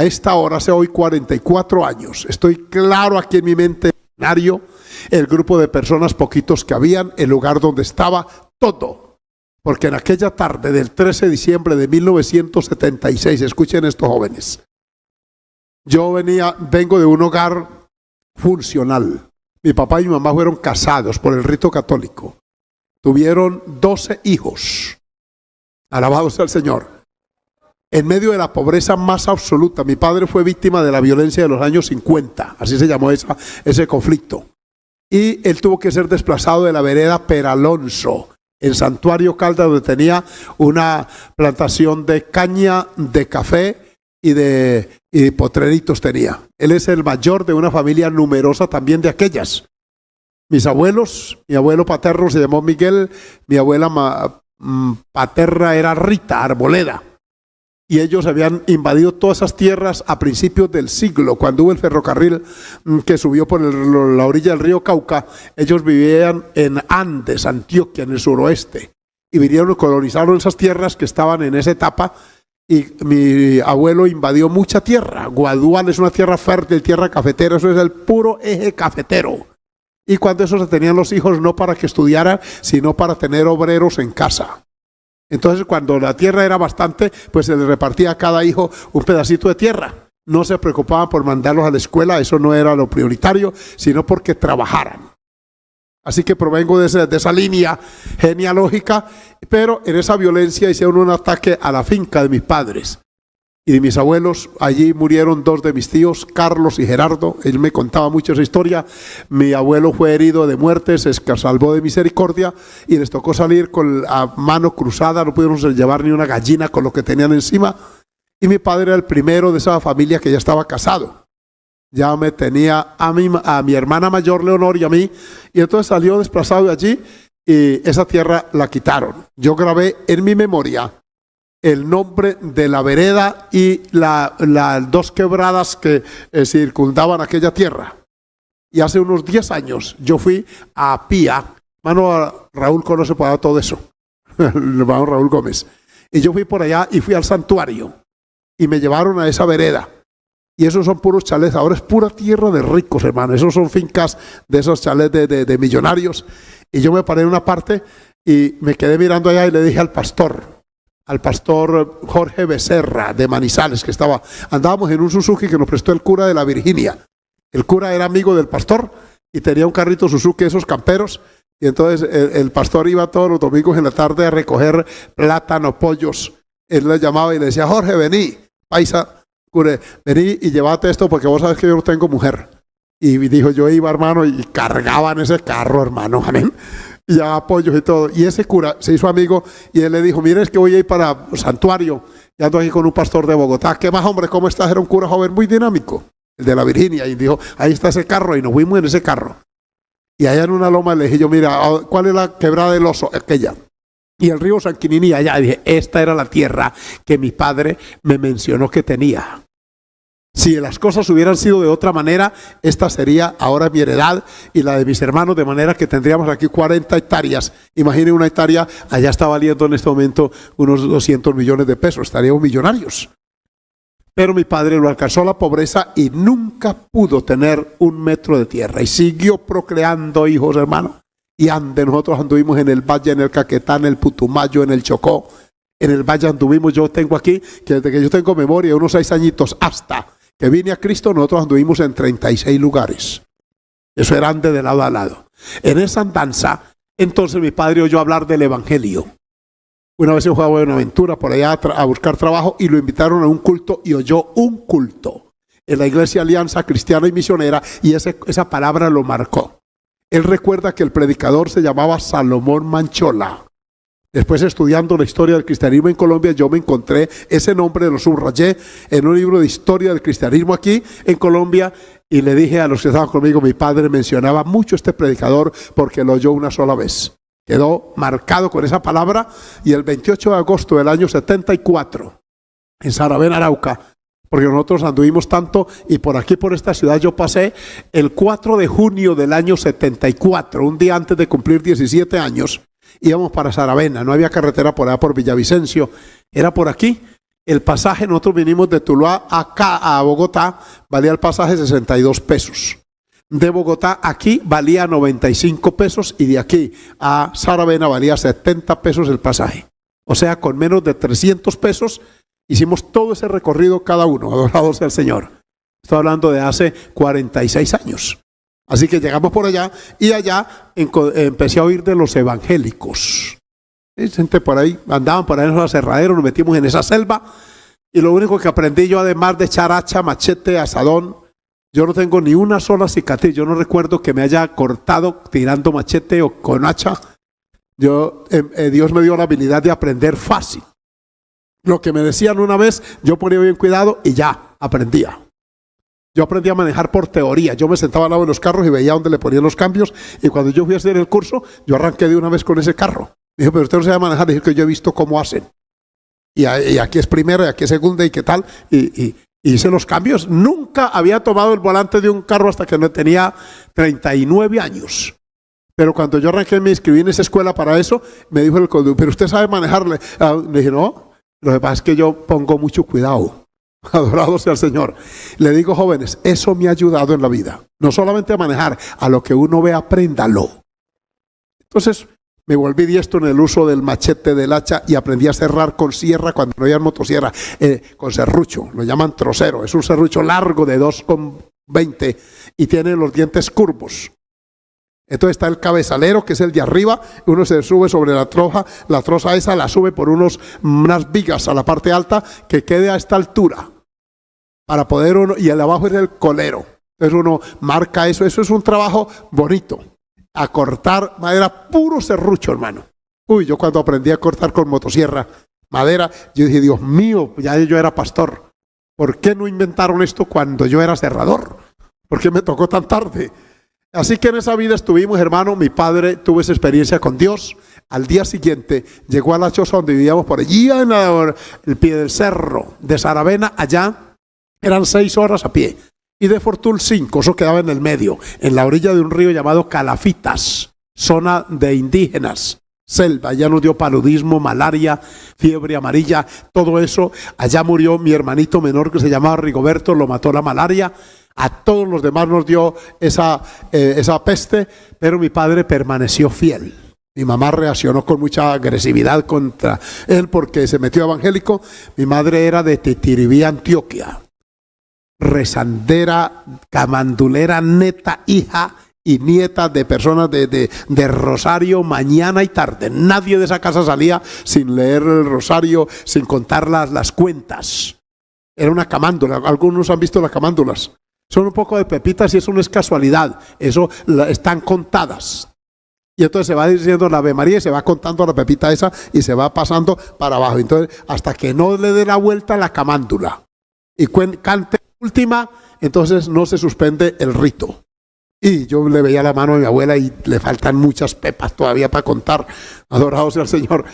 a esta hora, hace hoy 44 años, estoy claro aquí en mi mente, el grupo de personas, poquitos que habían, el lugar donde estaba, todo. Porque en aquella tarde del 13 de diciembre de 1976, escuchen estos jóvenes, yo vengo de un hogar funcional. Mi papá y mi mamá fueron casados por el rito católico. Tuvieron 12 hijos. Alabado sea el Señor. En medio de la pobreza más absoluta. Mi padre fue víctima de la violencia de los años 50. Así se llamó ese conflicto. Y él tuvo que ser desplazado de la vereda Peralonso, en Santuario Caldas, donde tenía una plantación de caña, de café y potreritos tenía. Él es el mayor de una familia numerosa también de aquellas. Mis abuelos, mi abuelo paterno se llamó Miguel, mi abuela paterna era Rita Arboleda. Y ellos habían invadido todas esas tierras a principios del siglo, cuando hubo el ferrocarril que subió por la orilla del río Cauca. Ellos vivían en Andes, Antioquia, en el suroeste. Y vinieron y colonizaron esas tierras que estaban en esa etapa. Y mi abuelo invadió mucha tierra. Guadual es una tierra fértil, tierra cafetera, eso es el puro eje cafetero. Y cuando eso se tenían los hijos, no para que estudiaran, sino para tener obreros en casa. Entonces, cuando la tierra era bastante, pues se le repartía a cada hijo un pedacito de tierra. No se preocupaban por mandarlos a la escuela, eso no era lo prioritario, sino porque trabajaran. Así que provengo de esa línea genealógica, pero en esa violencia hicieron un ataque a la finca de mis padres y de mis abuelos. Allí murieron dos de mis tíos, Carlos y Gerardo. Él me contaba mucho esa historia. Mi abuelo fue herido de muerte, se salvó de misericordia y les tocó salir con la mano cruzada, no pudieron llevar ni una gallina con lo que tenían encima. Y mi padre era el primero de esa familia que ya estaba casado. Ya me tenía a mi hermana mayor Leonor y a mí, y entonces salió desplazado de allí y esa tierra la quitaron. Yo grabé en mi memoria el nombre de la vereda y las dos quebradas que circundaban aquella tierra. Y hace unos 10 años yo fui a Pía, hermano Raúl conoce para todo eso, el hermano Raúl Gómez, y yo fui por allá y fui al santuario y me llevaron a esa vereda. Y esos son puros chalets, ahora es pura tierra de ricos, hermano. Esos son fincas de esos chalets de millonarios. Y yo me paré en una parte y me quedé mirando allá y le dije al pastor Jorge Becerra de Manizales, que andábamos en un Suzuki que nos prestó el cura de la Virginia. El cura era amigo del pastor y tenía un carrito Suzuki, esos camperos. Y entonces el pastor iba todos los domingos en la tarde a recoger plátano, pollos. Él le llamaba y le decía, Jorge, vení, paisa. Vení y llévate esto porque vos sabes que yo no tengo mujer. Y dijo, yo iba, hermano, y cargaban ese carro, hermano, amén. Y ya apoyos y todo. Y ese cura se hizo amigo y él le dijo, mire, es que voy a ir para Santuario. Y ando aquí con un pastor de Bogotá. ¿Qué más, hombre? ¿Cómo estás? Era un cura joven muy dinámico, el de la Virginia. Y dijo, ahí está ese carro. Y nos fuimos en ese carro. Y allá en una loma le dije yo, mira, ¿cuál es la quebrada del Oso? Aquella. Y el río Sanquininí allá, y dije, esta era la tierra que mi padre me mencionó que tenía. Si las cosas hubieran sido de otra manera, esta sería ahora mi heredad y la de mis hermanos, de manera que tendríamos aquí 40 hectáreas. Imaginen una hectárea, allá está valiendo en este momento unos 200 millones de pesos, estaríamos millonarios. Pero mi padre lo alcanzó la pobreza y nunca pudo tener un metro de tierra y siguió procreando hijos, hermano. Y nosotros anduvimos en el Valle, en el Caquetá, en el Putumayo, en el Chocó. En el Valle anduvimos, yo tengo aquí, que desde que yo tengo memoria, unos 6 añitos, hasta que vine a Cristo, nosotros anduvimos en 36 lugares. Eso era antes de lado a lado. En esa andanza, entonces mi padre oyó hablar del Evangelio. Una vez se fue a Buenaventura por allá a buscar trabajo y lo invitaron a un culto y oyó un culto en la Iglesia Alianza Cristiana y Misionera y esa palabra lo marcó. Él recuerda que el predicador se llamaba Salomón Manchola. Después, estudiando la historia del cristianismo en Colombia, yo me encontré ese nombre, lo subrayé en un libro de historia del cristianismo aquí en Colombia y le dije a los que estaban conmigo, mi padre mencionaba mucho este predicador porque lo oyó una sola vez. Quedó marcado con esa palabra y el 28 de agosto del año 74, en Saravena, Arauca, porque nosotros anduvimos tanto y por aquí, por esta ciudad, yo pasé el 4 de junio del año 74, un día antes de cumplir 17 años, íbamos para Saravena, no había carretera por allá por Villavicencio, era por aquí, El pasaje, nosotros vinimos de Tuluá acá a Bogotá, valía el pasaje 62 pesos. De Bogotá aquí valía 95 pesos y de aquí a Saravena valía 70 pesos el pasaje. O sea, con menos de 300 pesos hicimos todo ese recorrido cada uno, adorado sea el Señor. Estoy hablando de hace 46 años. Así que llegamos por allá y allá empecé a oír de los evangélicos. Gente por ahí, andaban por ahí en los aserraderos, nos metimos en esa selva y lo único que aprendí yo, además de echar hacha, machete, asadón, yo no tengo ni una sola cicatriz. Yo no recuerdo que me haya cortado tirando machete o con hacha. Dios me dio la habilidad de aprender fácil. Lo que me decían una vez, yo ponía bien cuidado y ya, aprendía. Yo aprendí a manejar por teoría. Yo me sentaba al lado de los carros y veía dónde le ponían los cambios. Y cuando yo fui a hacer el curso, yo arranqué de una vez con ese carro. Dije, pero usted no sabe manejar. Dije que yo he visto cómo hacen. Y aquí es primera, y aquí es segunda, y qué tal. Y hice los cambios. Nunca había tomado el volante de un carro hasta que no tenía 39 años. Pero cuando yo arranqué, me inscribí en esa escuela para eso, me dijo el conductor, pero usted sabe manejarle. Le dije, no, lo que pasa es que yo pongo mucho cuidado. Adorado sea el Señor. Le digo, jóvenes, eso me ha ayudado en la vida. No solamente a manejar, a lo que uno ve, apréndalo. Entonces, me volví diestro en el uso del machete, del hacha, y aprendí a cerrar con sierra cuando no había motosierra, con serrucho, lo llaman trocero. Es un serrucho largo de 2,20 y tiene los dientes curvos. Entonces está el cabezalero, que es el de arriba, uno se sube sobre la troza esa la sube por unas vigas a la parte alta que quede a esta altura, para poder uno, y el de abajo es el colero. Entonces uno marca eso es un trabajo bonito, a cortar madera, puro serrucho, hermano. Uy, yo cuando aprendí a cortar con motosierra madera, yo dije, Dios mío, ya yo era pastor. ¿Por qué no inventaron esto cuando yo era cerrador? ¿Por qué me tocó tan tarde? Así que en esa vida estuvimos, hermano. Mi padre tuvo esa experiencia con Dios. Al día siguiente llegó a la choza donde vivíamos por allí en el pie del cerro de Saravena. Allá eran 6 horas a pie y de Fortul 5, eso quedaba en el medio, en la orilla de un río llamado Calafitas, zona de indígenas, selva. Allá nos dio paludismo, malaria, fiebre amarilla, todo eso. Allá murió mi hermanito menor que se llamaba Rigoberto, lo mató la malaria. A todos los demás nos dio esa peste, pero mi padre permaneció fiel. Mi mamá reaccionó con mucha agresividad contra él porque se metió evangélico. Mi madre era de Titiribí, Antioquia, rezandera, camandulera, neta, hija y nieta de personas de rosario mañana y tarde. Nadie de esa casa salía sin leer el rosario, sin contar las cuentas. Era una camándula. Algunos han visto las camándulas. Son un poco de pepitas y eso no es casualidad. Eso están contadas. Y entonces se va diciendo la Ave María y se va contando la pepita esa y se va pasando para abajo. Entonces, hasta que no le dé la vuelta la camándula y cante última, entonces no se suspende el rito. Y yo le veía la mano a mi abuela y le faltan muchas pepas todavía para contar. Adorado sea el Señor.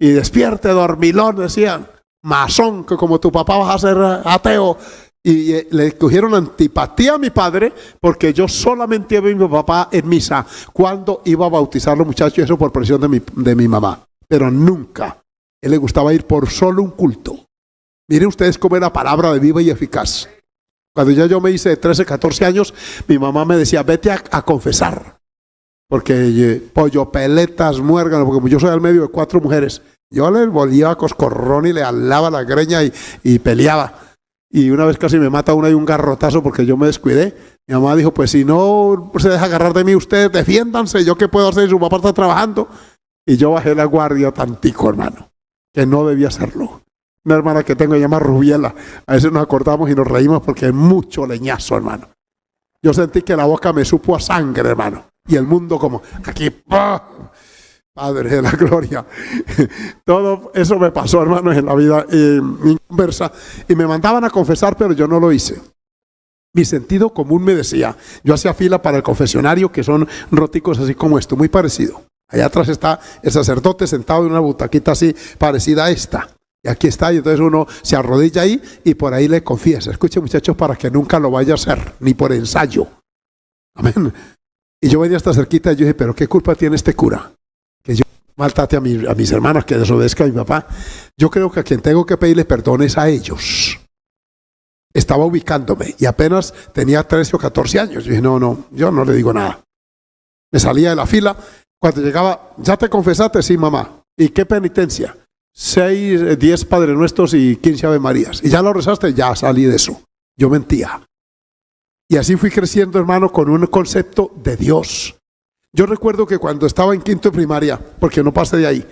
Y despierte, dormilón, decían. Masón, que como tu papá vas a ser ateo. Y le cogieron antipatía a mi padre porque yo solamente vi a mi papá en misa cuando iba a bautizar a los muchachos, eso por presión de mi mamá. Pero nunca. Él le gustaba ir por solo un culto. Miren ustedes cómo era palabra de viva y eficaz. Cuando ya yo me hice de 13, 14 años, mi mamá me decía, vete a confesar. Porque pollo, peletas, muérgano, porque como yo soy al medio de 4 mujeres, yo le volvía a coscorrón y le alaba la greña y peleaba. Y una vez casi me mata una y un garrotazo porque yo me descuidé. Mi mamá dijo, pues si no se deja agarrar de mí, ustedes defiéndanse, ¿yo qué puedo hacer? Su papá está trabajando. Y yo bajé la guardia tantico, hermano, que no debía hacerlo. Una hermana que tengo se llama Rubiela. A veces nos acordamos y nos reímos porque es mucho leñazo, hermano. Yo sentí que la boca me supo a sangre, hermano. Y el mundo como, aquí, ¡pah! Padre de la gloria. Todo eso me pasó, hermanos, en la vida inconversa. Y me mandaban a confesar, pero yo no lo hice. Mi sentido común me decía, yo hacía fila para el confesionario, que son róticos así como esto, muy parecido. Allá atrás está el sacerdote sentado en una butaquita así, parecida a esta. Y aquí está, y entonces uno se arrodilla ahí y por ahí le confiesa. Escuchen, muchachos, para que nunca lo vaya a hacer, ni por ensayo. Amén. Y yo venía hasta cerquita y yo dije, pero ¿qué culpa tiene este cura? Que yo maltrate a mis hermanas, que desobedezca a mi papá. Yo creo que a quien tengo que pedirle perdón es a ellos. Estaba ubicándome y apenas tenía 13 o 14 años. Yo dije, no, yo no le digo nada. Me salía de la fila. Cuando llegaba, ¿ya te confesaste? Sí, mamá. ¿Y qué penitencia? 6, 10 Padre Nuestros y 15 Ave Marías. ¿Y ya lo rezaste? Ya salí de eso. Yo mentía. Y así fui creciendo, hermano, con un concepto de Dios. Yo recuerdo que cuando estaba en quinto de primaria, porque no pasé de ahí,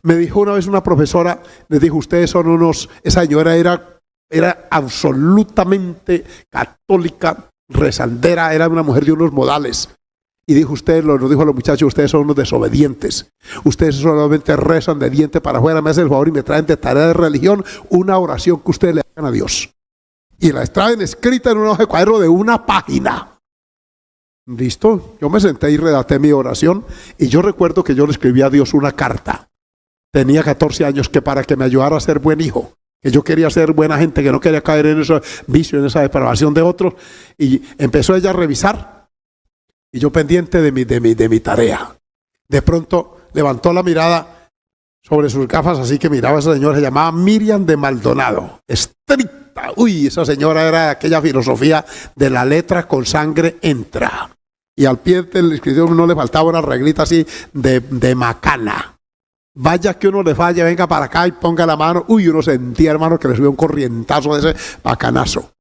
me dijo una vez una profesora, les dijo, ustedes son unos, esa señora era absolutamente católica, rezandera, era una mujer de unos modales. Y dijo, nos dijo a los muchachos, ustedes son unos desobedientes. Ustedes solamente rezan de diente para afuera, me hacen el favor y me traen de tarea de religión una oración que ustedes le hagan a Dios. Y la traen escrita en un hoja de cuaderno de una página. Listo, yo me senté y redacté mi oración. Y yo recuerdo que yo le escribí a Dios una carta. Tenía 14 años, que para que me ayudara a ser buen hijo. Que yo quería ser buena gente, que no quería caer en ese vicio, en esa depravación de otros. Y empezó ella a revisar. Y yo pendiente de mi tarea. De pronto levantó la mirada sobre sus gafas, así que miraba a esa señora, se llamaba Miriam de Maldonado. Estricta. Uy, esa señora era aquella filosofía de la letra con sangre entra. Y al pie del escritorio no le faltaba una reglita así de macana. Vaya que uno le falle, venga para acá y ponga la mano. Uy, uno sentía, hermano, que le subía un corrientazo de ese bacanazo.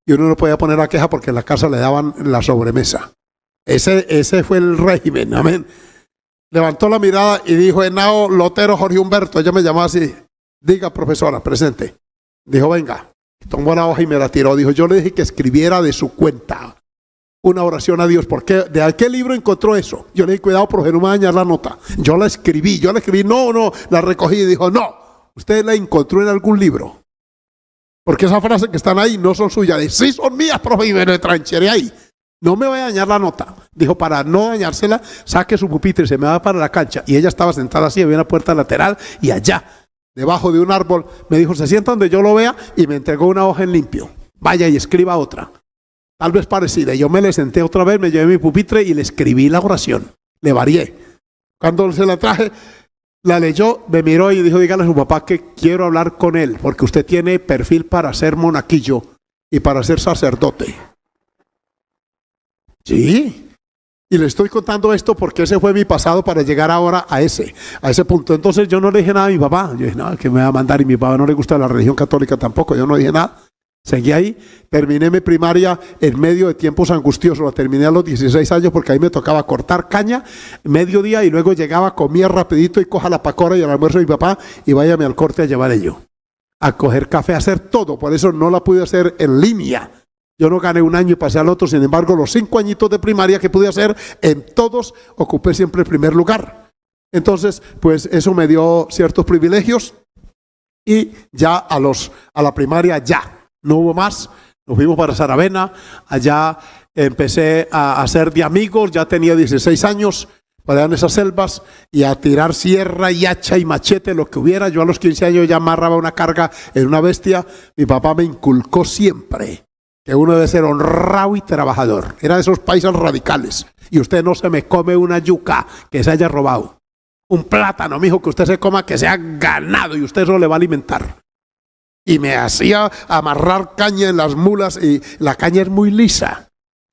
Y uno no podía poner la queja porque en la casa le daban la sobremesa. Ese fue el régimen, amén. Levantó la mirada y dijo, Henao Lotero Jorge Humberto, ella me llamó así, diga profesora, presente. Dijo, venga, tomó la hoja y me la tiró. Dijo, yo le dije que escribiera de su cuenta una oración a Dios. ¿Por qué? ¿De qué libro encontró eso? Yo le dije, cuidado, profe, no me va a dañar la nota. Yo la escribí, no, la recogí y dijo, no, usted la encontró en algún libro. Porque esas frases que están ahí no son suyas. Sí son mías, profe, y me lo trancheré ahí. No me voy a dañar la nota. Dijo, para no dañársela, saque su pupitre y se me va para la cancha. Y ella estaba sentada así, había una puerta lateral y allá, debajo de un árbol, me dijo, se sienta donde yo lo vea, y me entregó una hoja en limpio. Vaya y escriba otra, tal vez parecida. Y yo me le senté otra vez, me llevé mi pupitre y le escribí la oración. Le varié. Cuando se la traje, la leyó, me miró y dijo, dígale a su papá que quiero hablar con él, porque usted tiene perfil para ser monaquillo y para ser sacerdote. Sí. Y le estoy contando esto porque ese fue mi pasado para llegar ahora a ese punto. Entonces yo no le dije nada a mi papá. Yo dije, no, que me va a mandar, y mi papá no le gusta la religión católica tampoco. Yo no dije nada. Seguí ahí. Terminé mi primaria en medio de tiempos angustiosos. La terminé a los 16 años porque ahí me tocaba cortar caña, mediodía, y luego llegaba, comía rapidito y coja la pacora y el almuerzo de mi papá y váyame al corte a llevar ello. A coger café, a hacer todo. Por eso no la pude hacer en línea. Yo no gané un año y pasé al otro. Sin embargo, los 5 añitos de primaria que pude hacer, en todos ocupé siempre el primer lugar. Entonces, pues eso me dio ciertos privilegios. Y ya a la primaria ya no hubo más. Nos fuimos para Saravena. Allá empecé a hacer de amigos. Ya tenía 16 años. Para allá en esas selvas, y a tirar sierra y hacha y machete, lo que hubiera. Yo a los 15 años ya amarraba una carga en una bestia. Mi papá me inculcó siempre que uno debe ser honrado y trabajador. Era de esos paisas radicales. Y usted no se me come una yuca que se haya robado. Un plátano, mijo, que usted se coma que sea ganado, y usted eso le va a alimentar. Y me hacía amarrar caña en las mulas, y la caña es muy lisa.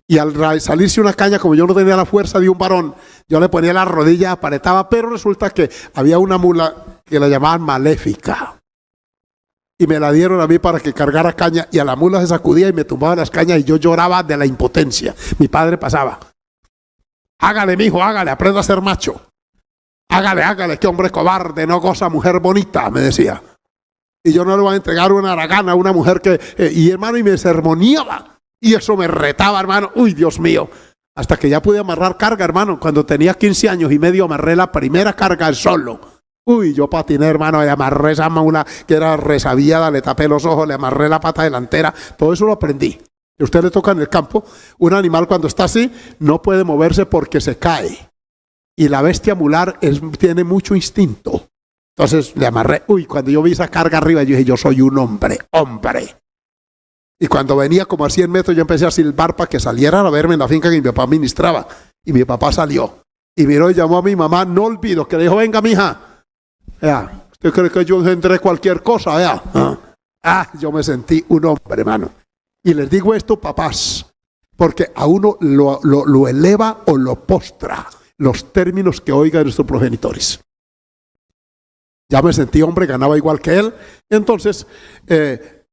Y al salirse una caña, como yo no tenía la fuerza de un varón, yo le ponía la rodilla, apretaba, pero resulta que había una mula que la llamaban Maléfica. Y me la dieron a mí para que cargara caña, y a la mula se sacudía y me tumbaba las cañas, y yo lloraba de la impotencia. Mi padre pasaba. Hágale, mijo, hágale, aprenda a ser macho. Hágale, que hombre cobarde, no goza mujer bonita, me decía. Y yo no le voy a entregar una haragana a una mujer que... y hermano, y me sermoneaba. Y eso me retaba, hermano. Uy, Dios mío. Hasta que ya pude amarrar carga, hermano. Cuando tenía 15 años y medio amarré la primera carga solo. Uy, yo patiné, hermano, le amarré esa mula que era resabiada, le tapé los ojos, le amarré la pata delantera. Todo eso lo aprendí. Si a usted le toca en el campo, un animal cuando está así no puede moverse porque se cae. Y la bestia mular tiene mucho instinto. Entonces le amarré. Uy, cuando yo vi esa carga arriba, yo dije, yo soy un hombre. Y cuando venía como a 100 metros, yo empecé a silbar para que salieran a verme en la finca que mi papá ministraba. Y mi papá salió. Y miró y llamó a mi mamá, no olvido, que le dijo, venga, mija. Vea, ¿usted cree que yo engendré cualquier cosa? Vea. Yo me sentí un hombre, hermano. Y les digo esto, papás, porque a uno lo eleva o lo postra los términos que oigan nuestros progenitores. Ya me sentí hombre, ganaba igual que él. Entonces,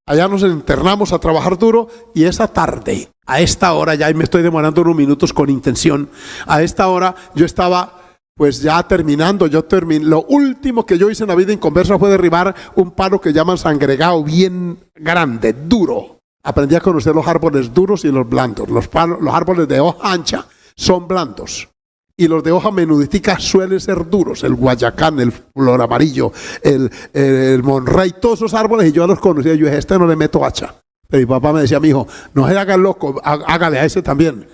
allá nos internamos a trabajar duro y esa tarde, a esta hora, ya me estoy demorando unos minutos con intención, a esta hora yo estaba pues ya terminando, lo último que yo hice en la vida inconversa fue derribar un palo que llaman sangregado, bien grande, duro. Aprendí a conocer los árboles duros y los blandos. Los árboles de hoja ancha son blandos. Y los de hoja menuditica suelen ser duros, el guayacán, el flor amarillo, el monrey, todos esos árboles, y yo los conocía. Yo dije, no le meto hacha. Pero mi papá me decía, mi hijo, no se haga loco, hágale a ese también.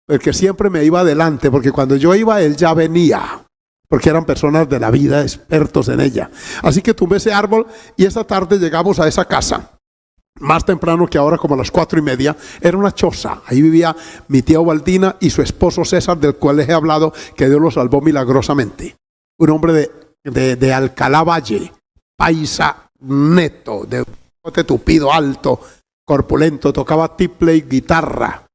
Porque siempre me iba adelante, porque cuando yo iba, él ya venía. Porque eran personas de la vida, expertos en ella. Así que tumbé ese árbol y esa tarde llegamos a esa casa. Más temprano que ahora, como a las 4:30, era una choza. Ahí vivía mi tía Ubaldina y su esposo César, del cual les he hablado, que Dios lo salvó milagrosamente. Un hombre de Alcalá Valle, paisa neto, de bote tupido, alto, corpulento, tocaba tiple y guitarra,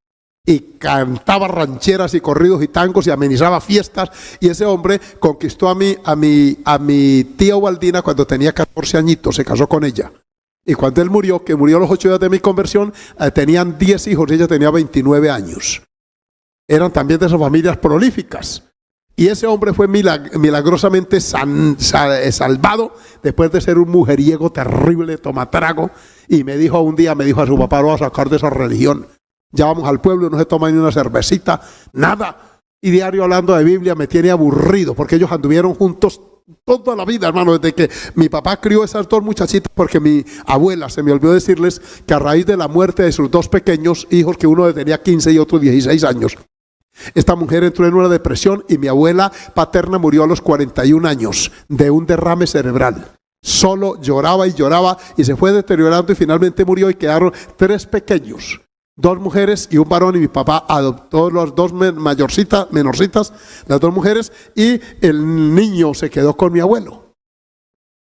y cantaba rancheras y corridos y tangos y amenizaba fiestas. Y ese hombre conquistó a mi tía Ubaldina cuando tenía 14 añitos, se casó con ella. Y cuando él murió, que murió a los 8 días de mi conversión, tenían 10 hijos y ella tenía 29 años. Eran también de esas familias prolíficas. Y ese hombre fue milagrosamente salvado después de ser un mujeriego terrible, tomatrago. Y me dijo un día, a su papá, lo va a sacar de esa religión. Ya vamos al pueblo y no se toma ni una cervecita, nada. Y diario hablando de Biblia me tiene aburrido, porque ellos anduvieron juntos toda la vida, hermano, desde que mi papá crió esas dos muchachitas, porque mi abuela, se me olvidó decirles que a raíz de la muerte de sus dos pequeños hijos, que uno tenía 15 y otro 16 años, esta mujer entró en una depresión y mi abuela paterna murió a los 41 años de un derrame cerebral. Solo lloraba y lloraba y se fue deteriorando y finalmente murió y quedaron 3 pequeños. 2 mujeres y un varón, y mi papá adoptó las 2 menorcitas, las 2 mujeres, y el niño se quedó con mi abuelo.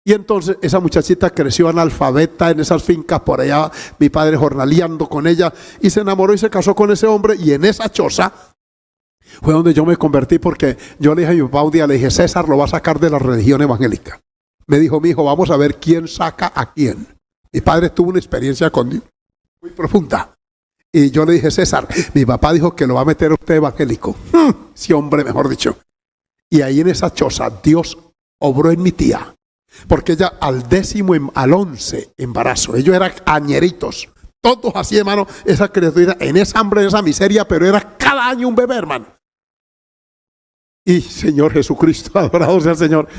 Y entonces esa muchachita creció analfabeta en esas fincas por allá, mi padre jornaleando con ella, y se enamoró y se casó con ese hombre, y en esa choza fue donde yo me convertí, porque yo le dije a mi papá un día, le dije, César lo va a sacar de la religión evangélica. Me dijo, mi hijo, vamos a ver quién saca a quién. Mi padre tuvo una experiencia con Dios muy profunda. Y yo le dije, César, mi papá dijo que lo va a meter usted evangélico. Sí, hombre, mejor dicho. Y ahí en esa choza, Dios obró en mi tía. Porque ella al 11 embarazo, ellos eran añeritos. Todos así, hermano, esa criatura, en esa hambre, en esa miseria, pero era cada año un bebé, hermano. Y Señor Jesucristo, adorado sea el Señor.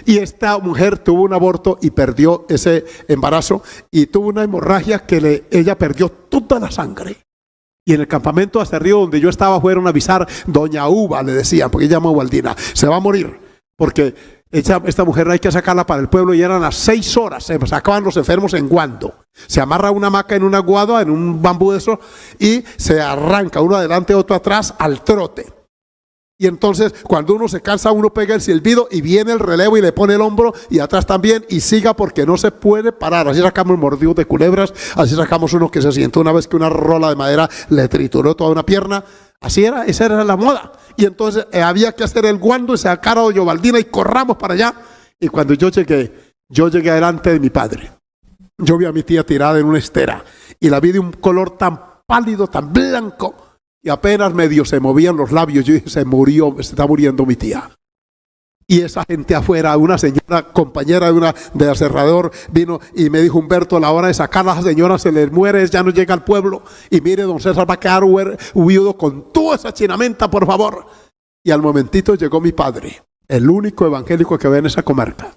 Y esta mujer tuvo un aborto y perdió ese embarazo. Y tuvo una hemorragia que ella perdió toda la sangre. Y en el campamento hasta arriba donde yo estaba fueron a avisar, doña Uva le decían, porque ella llamó Ubaldina, se va a morir, porque esta mujer hay que sacarla para el pueblo. Y eran las 6 horas, se sacaban los enfermos en guando. Se amarra una hamaca en una guada, en un bambú de eso, y se arranca uno adelante, otro atrás, al trote. Y entonces cuando uno se cansa, uno pega el silbido y viene el relevo y le pone el hombro y atrás también, y siga, porque no se puede parar. Así sacamos mordidos de culebras, así sacamos uno que se sientó una vez que una rola de madera le trituró toda una pierna. Así era, esa era la moda. Y entonces había que hacer el guando y sacar a doña Ubaldina y corramos para allá. Y cuando yo llegué delante de mi padre. Yo vi a mi tía tirada en una estera y la vi de un color tan pálido, tan blanco, y apenas medio se movían los labios. Yo dije, se está muriendo mi tía. Y esa gente afuera, una señora compañera de aserrador, vino y me dijo, Humberto, a la hora de sacar a la señora se le muere, ya no llega al pueblo. Y mire, don César va a quedar viudo con toda esa chinamenta, por favor. Y al momentito llegó mi padre, el único evangélico que había en esa comarca.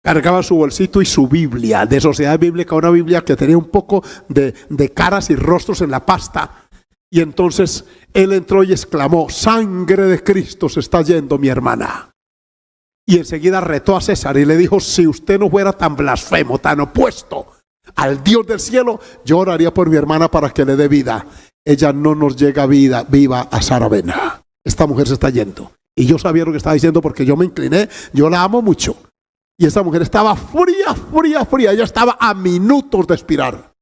Cargaba su bolsito y su Biblia de Sociedad Bíblica, una Biblia que tenía un poco de caras y rostros en la pasta. Y entonces él entró y exclamó, sangre de Cristo se está yendo mi hermana. Y enseguida retó a César y le dijo, si usted no fuera tan blasfemo, tan opuesto al Dios del cielo, yo oraría por mi hermana para que le dé vida. Ella no nos llega viva a Saravena. esta mujer se está yendo. Y yo sabía lo que estaba diciendo porque yo me incliné, yo la amo mucho. Y esta mujer estaba fría, fría, fría. Ella estaba a minutos de expirar.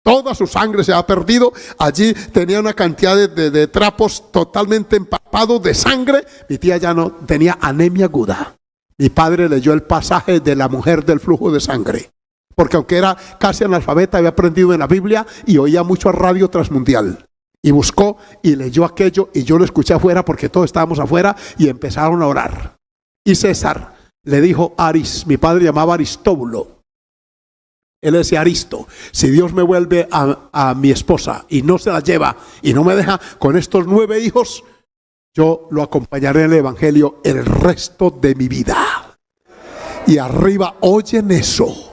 Toda su sangre se ha perdido. Allí tenía una cantidad de trapos totalmente empapados de sangre. Mi tía ya no tenía anemia aguda. Mi padre leyó el pasaje de la mujer del flujo de sangre. Porque aunque era casi analfabeta, había aprendido en la Biblia y oía mucho a Radio Transmundial. Y buscó y leyó aquello y yo lo escuché afuera porque todos estábamos afuera y empezaron a orar. Y César le dijo a mi padre llamaba Aristóbulo. Él decía: Aristo, si Dios me vuelve a mi esposa y no se la lleva y no me deja con estos 9 hijos, yo lo acompañaré en el evangelio el resto de mi vida. Y arriba oyen eso.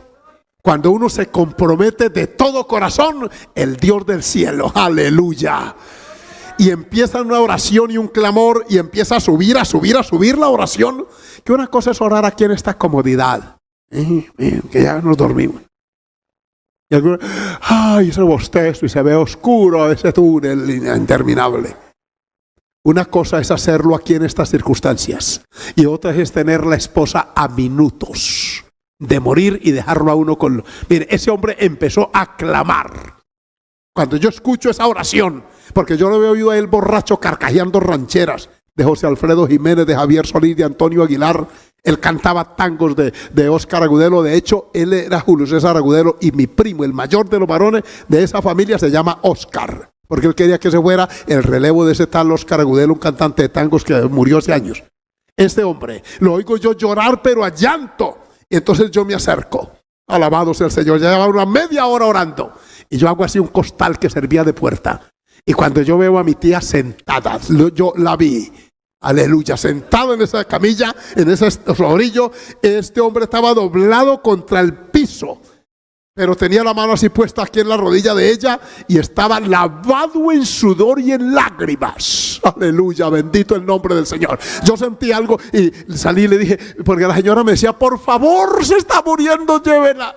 Cuando uno se compromete de todo corazón, el Dios del cielo, aleluya. Y empieza una oración y un clamor y empieza a subir la oración. Que una cosa es orar aquí en esta comodidad. Que ya nos dormimos. Y algunos, ese bostezo y se ve oscuro ese túnel interminable. Una cosa es hacerlo aquí en estas circunstancias. Y otra es tener la esposa a minutos de morir y dejarlo a uno con... Mire, ese hombre empezó a clamar. Cuando yo escucho esa oración, porque yo lo había oído a él borracho carcajeando rancheras de José Alfredo Jiménez, de Javier Solís, de Antonio Aguilar. Él cantaba tangos de Óscar Agudelo. De hecho, él era Julio César Agudelo y mi primo, el mayor de los varones de esa familia, se llama Óscar, porque él quería que se fuera el relevo de ese tal Óscar Agudelo, un cantante de tangos que murió hace años. Este hombre, lo oigo yo llorar, pero a llanto. Y entonces yo me acerco. Alabado sea el Señor. Ya llevaba una media hora orando. Y yo hago así un costal que servía de puerta. Y cuando yo veo a mi tía sentada, yo la vi. Aleluya. Sentada en esa camilla, en ese rodillo. Este hombre estaba doblado contra el piso. Pero tenía la mano así puesta aquí en la rodilla de ella y estaba lavado en sudor y en lágrimas. Aleluya, bendito el nombre del Señor. Yo sentí algo y salí y le dije, porque la señora me decía: por favor, se está muriendo, llévela.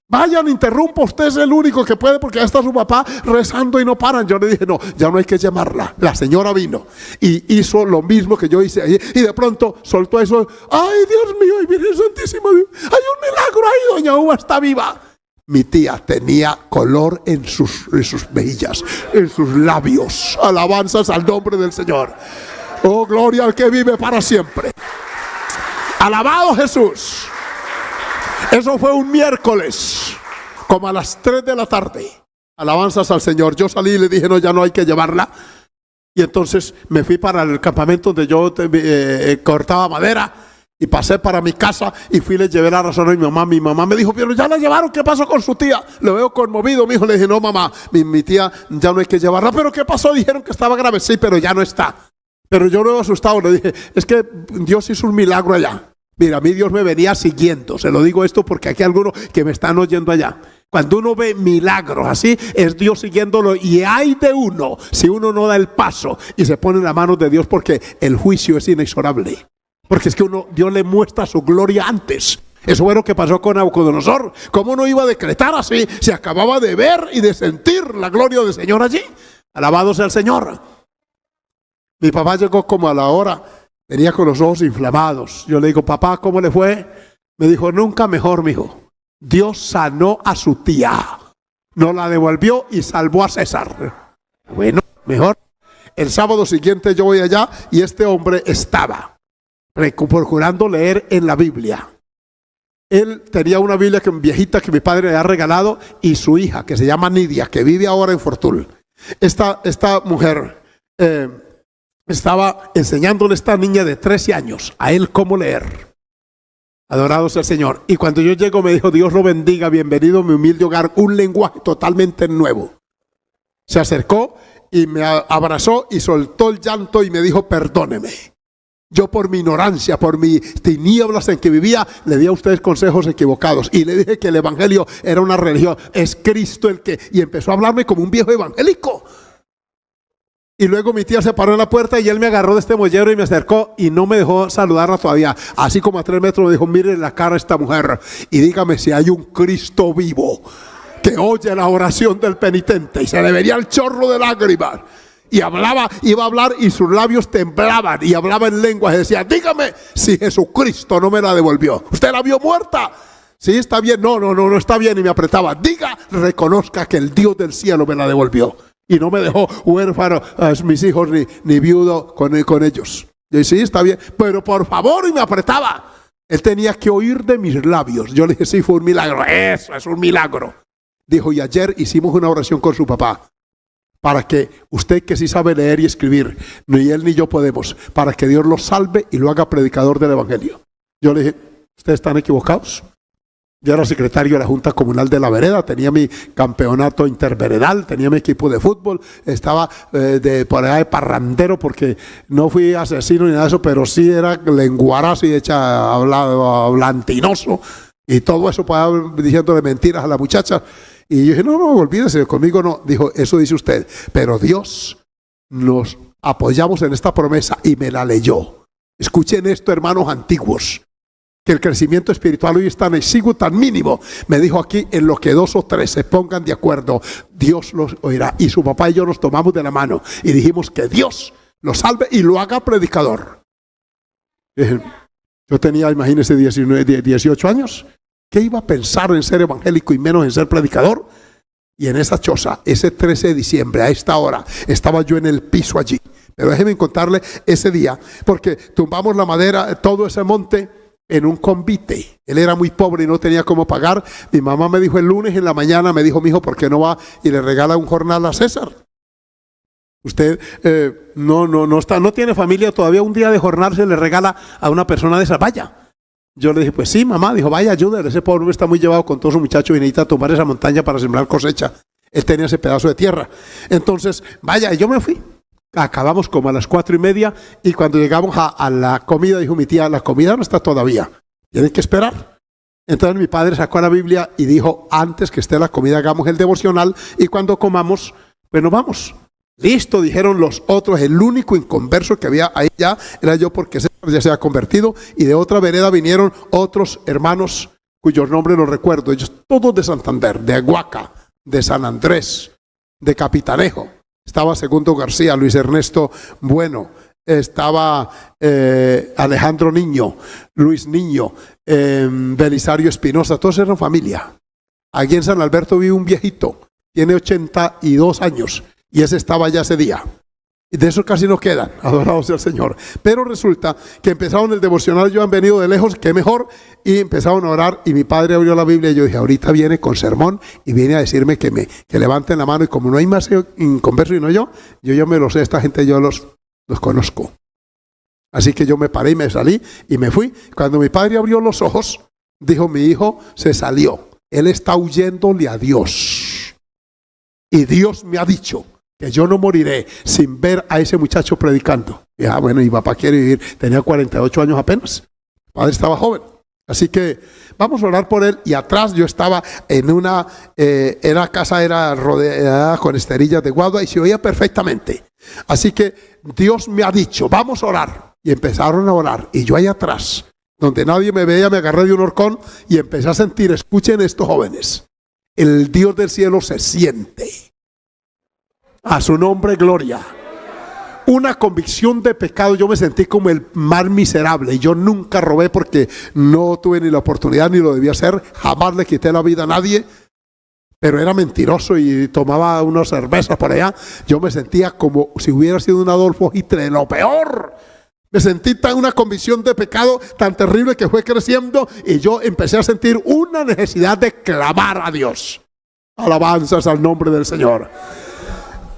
Vayan, interrumpa, usted es el único que puede porque ya está su papá rezando y no paran. Yo le dije: no, ya no hay que llamarla. La señora vino y hizo lo mismo que yo hice allí y de pronto soltó eso. Ay, Dios mío, ay, Virgen Santísima, hay un milagro ahí, doña Uva está viva. Mi tía tenía color en sus mejillas, en sus labios. Alabanzas al nombre del Señor. Oh, gloria al que vive para siempre. Alabado Jesús. Eso fue un miércoles, como a las 3 de la tarde. Alabanzas al Señor. Yo salí y le dije: no, ya no hay que llevarla. Y entonces me fui para el campamento donde yo cortaba madera. Y pasé para mi casa y fui y le llevé la razón a mi mamá. Mi mamá me dijo: pero ya la llevaron, ¿qué pasó con su tía? Lo veo conmovido, mi hijo. Le dije: no, mamá, mi tía ya no hay que llevarla. ¿Pero qué pasó? Dijeron que estaba grave. Sí, pero ya no está. Pero yo no he asustado, le dije: es que Dios hizo un milagro allá. Mira, a mí Dios me venía siguiendo. Se lo digo esto porque aquí hay algunos que me están oyendo allá. Cuando uno ve milagros así, es Dios siguiéndolo. Y hay de uno si uno no da el paso y se pone en las manos de Dios, porque el juicio es inexorable. Porque es que Dios le muestra su gloria antes. Eso fue lo que pasó con Nabucodonosor. ¿Cómo no iba a decretar así? Se acababa de ver y de sentir la gloria del Señor allí. Alabado sea el Señor. Mi papá llegó como a la hora. Venía con los ojos inflamados. Yo le digo: papá, ¿cómo le fue? Me dijo: nunca mejor, mijo. Dios sanó a su tía. Nos la devolvió y salvó a César. Bueno, mejor. El sábado siguiente yo voy allá y este hombre estaba procurando leer en la Biblia. Él tenía una Biblia viejita que mi padre le ha regalado, y su hija, que se llama Nidia, que vive ahora en Fortul. Esta mujer estaba enseñándole a esta niña de 13 años a él cómo leer. Adorado sea el Señor. Y cuando yo llego me dijo: Dios lo bendiga, bienvenido a mi humilde hogar, un lenguaje totalmente nuevo. Se acercó y me abrazó y soltó el llanto y me dijo: perdóneme. Yo, por mi ignorancia, por mis tinieblas en que vivía, le di a ustedes consejos equivocados y le dije que el evangelio era una religión, es Cristo el que... Y empezó a hablarme como un viejo evangélico. Y luego mi tía se paró en la puerta y él me agarró de este mollero y me acercó y no me dejó saludarla todavía. Así como a 3 metros me dijo: mire la cara a esta mujer y dígame si hay un Cristo vivo que oye la oración del penitente. Y se le veía el chorro de lágrimas. Y hablaba, iba a hablar y sus labios temblaban y hablaba en lenguas y decía, dígame si Jesucristo no me la devolvió. ¿Usted la vio muerta? Sí, está bien. No está bien. Y me apretaba. Diga, reconozca que el Dios del cielo me la devolvió. Y no me dejó huérfano a mis hijos ni viudo con ellos. Y sí, está bien. Pero por favor, y me apretaba. Él tenía que oír de mis labios. Yo le dije, sí, fue un milagro. Eso es un milagro. Dijo, y ayer hicimos una oración con su papá. Para que usted que sí sabe leer y escribir, ni él ni yo podemos, para que Dios lo salve y lo haga predicador del evangelio. Yo le dije, ustedes están equivocados. Yo era secretario de la Junta Comunal de la Vereda, tenía mi campeonato interveredal, tenía mi equipo de fútbol, estaba por allá de parrandero, porque no fui asesino ni nada de eso, pero sí era lenguarazo y hablantinoso y todo eso, diciéndole mentiras a la muchacha. Y yo dije, no, olvídese, conmigo no. Dijo, eso dice usted, pero Dios nos apoyamos en esta promesa y me la leyó. Escuchen esto, hermanos antiguos, que el crecimiento espiritual hoy es tan exiguo, tan mínimo. Me dijo aquí, en lo que 2 o 3 se pongan de acuerdo, Dios los oirá. Y su papá y yo nos tomamos de la mano y dijimos que Dios lo salve y lo haga predicador. Yo tenía, imagínense, 18 años. ¿Qué iba a pensar en ser evangélico y menos en ser predicador? Y en esa choza, ese 13 de diciembre, a esta hora, estaba yo en el piso allí. Pero déjenme contarle ese día, porque tumbamos la madera, todo ese monte, en un convite. Él era muy pobre y no tenía cómo pagar. Mi mamá me dijo el lunes en la mañana, me dijo, mijo, ¿por qué no va y le regala un jornal a César? Usted no tiene familia todavía, un día de jornal se le regala a una persona de esa. Vaya. Yo le dije, pues sí, mamá. Dijo, vaya, ayúdale, ese pobre está muy llevado con todos sus muchachos y necesita tomar esa montaña para sembrar cosecha. Él tenía ese pedazo de tierra. Entonces, vaya, yo me fui. Acabamos como a las 4:30 y cuando llegamos a la comida, dijo mi tía, la comida no está todavía, tienen que esperar. Entonces mi padre sacó la Biblia y dijo, antes que esté la comida hagamos el devocional y cuando comamos, pues nos vamos. Listo, dijeron los otros. El único inconverso que había ahí ya era yo, porque ya se había convertido, y de otra vereda vinieron otros hermanos cuyos nombres no recuerdo, ellos todos de Santander, de Aguaca, de San Andrés, de Capitanejo. Estaba Segundo García, Luis Ernesto Bueno, estaba Alejandro Niño, Luis Niño, Belisario Espinosa, todos eran familia. Aquí en San Alberto vive un viejito, tiene 82 años, y ese estaba ya ese día. Y de eso casi no quedan, adorado sea el Señor. Pero resulta que empezaron el devocional, yo han venido de lejos, qué mejor, y empezaron a orar, y mi padre abrió la Biblia, y yo dije, ahorita viene con sermón, y viene a decirme que levanten la mano, y como no hay más inconverso y no yo me lo sé, esta gente yo los conozco. Así que yo me paré y me salí, y me fui. Cuando mi padre abrió los ojos, dijo, mi hijo se salió, él está huyéndole a Dios, y Dios me ha dicho que yo no moriré sin ver a ese muchacho predicando. Y bueno, mi papá quiere vivir, tenía 48 años apenas, mi padre estaba joven. Así que vamos a orar por él. Y atrás yo estaba en una casa, era rodeada con esterillas de guadua y se oía perfectamente. Así que Dios me ha dicho, vamos a orar. Y empezaron a orar. Y yo ahí atrás, donde nadie me veía, me agarré de un horcón y empecé a sentir, escuchen estos jóvenes, el Dios del cielo se siente. A su nombre, gloria. Una convicción de pecado. Yo me sentí como el más miserable. Y yo nunca robé porque no tuve ni la oportunidad ni lo debía hacer. Jamás le quité la vida a nadie. Pero era mentiroso y tomaba unas cervezas por allá. Yo me sentía como si hubiera sido un Adolfo Hitler, lo peor. Me sentí una convicción de pecado tan terrible que fue creciendo. Y yo empecé a sentir una necesidad de clamar a Dios. Alabanzas al nombre del Señor.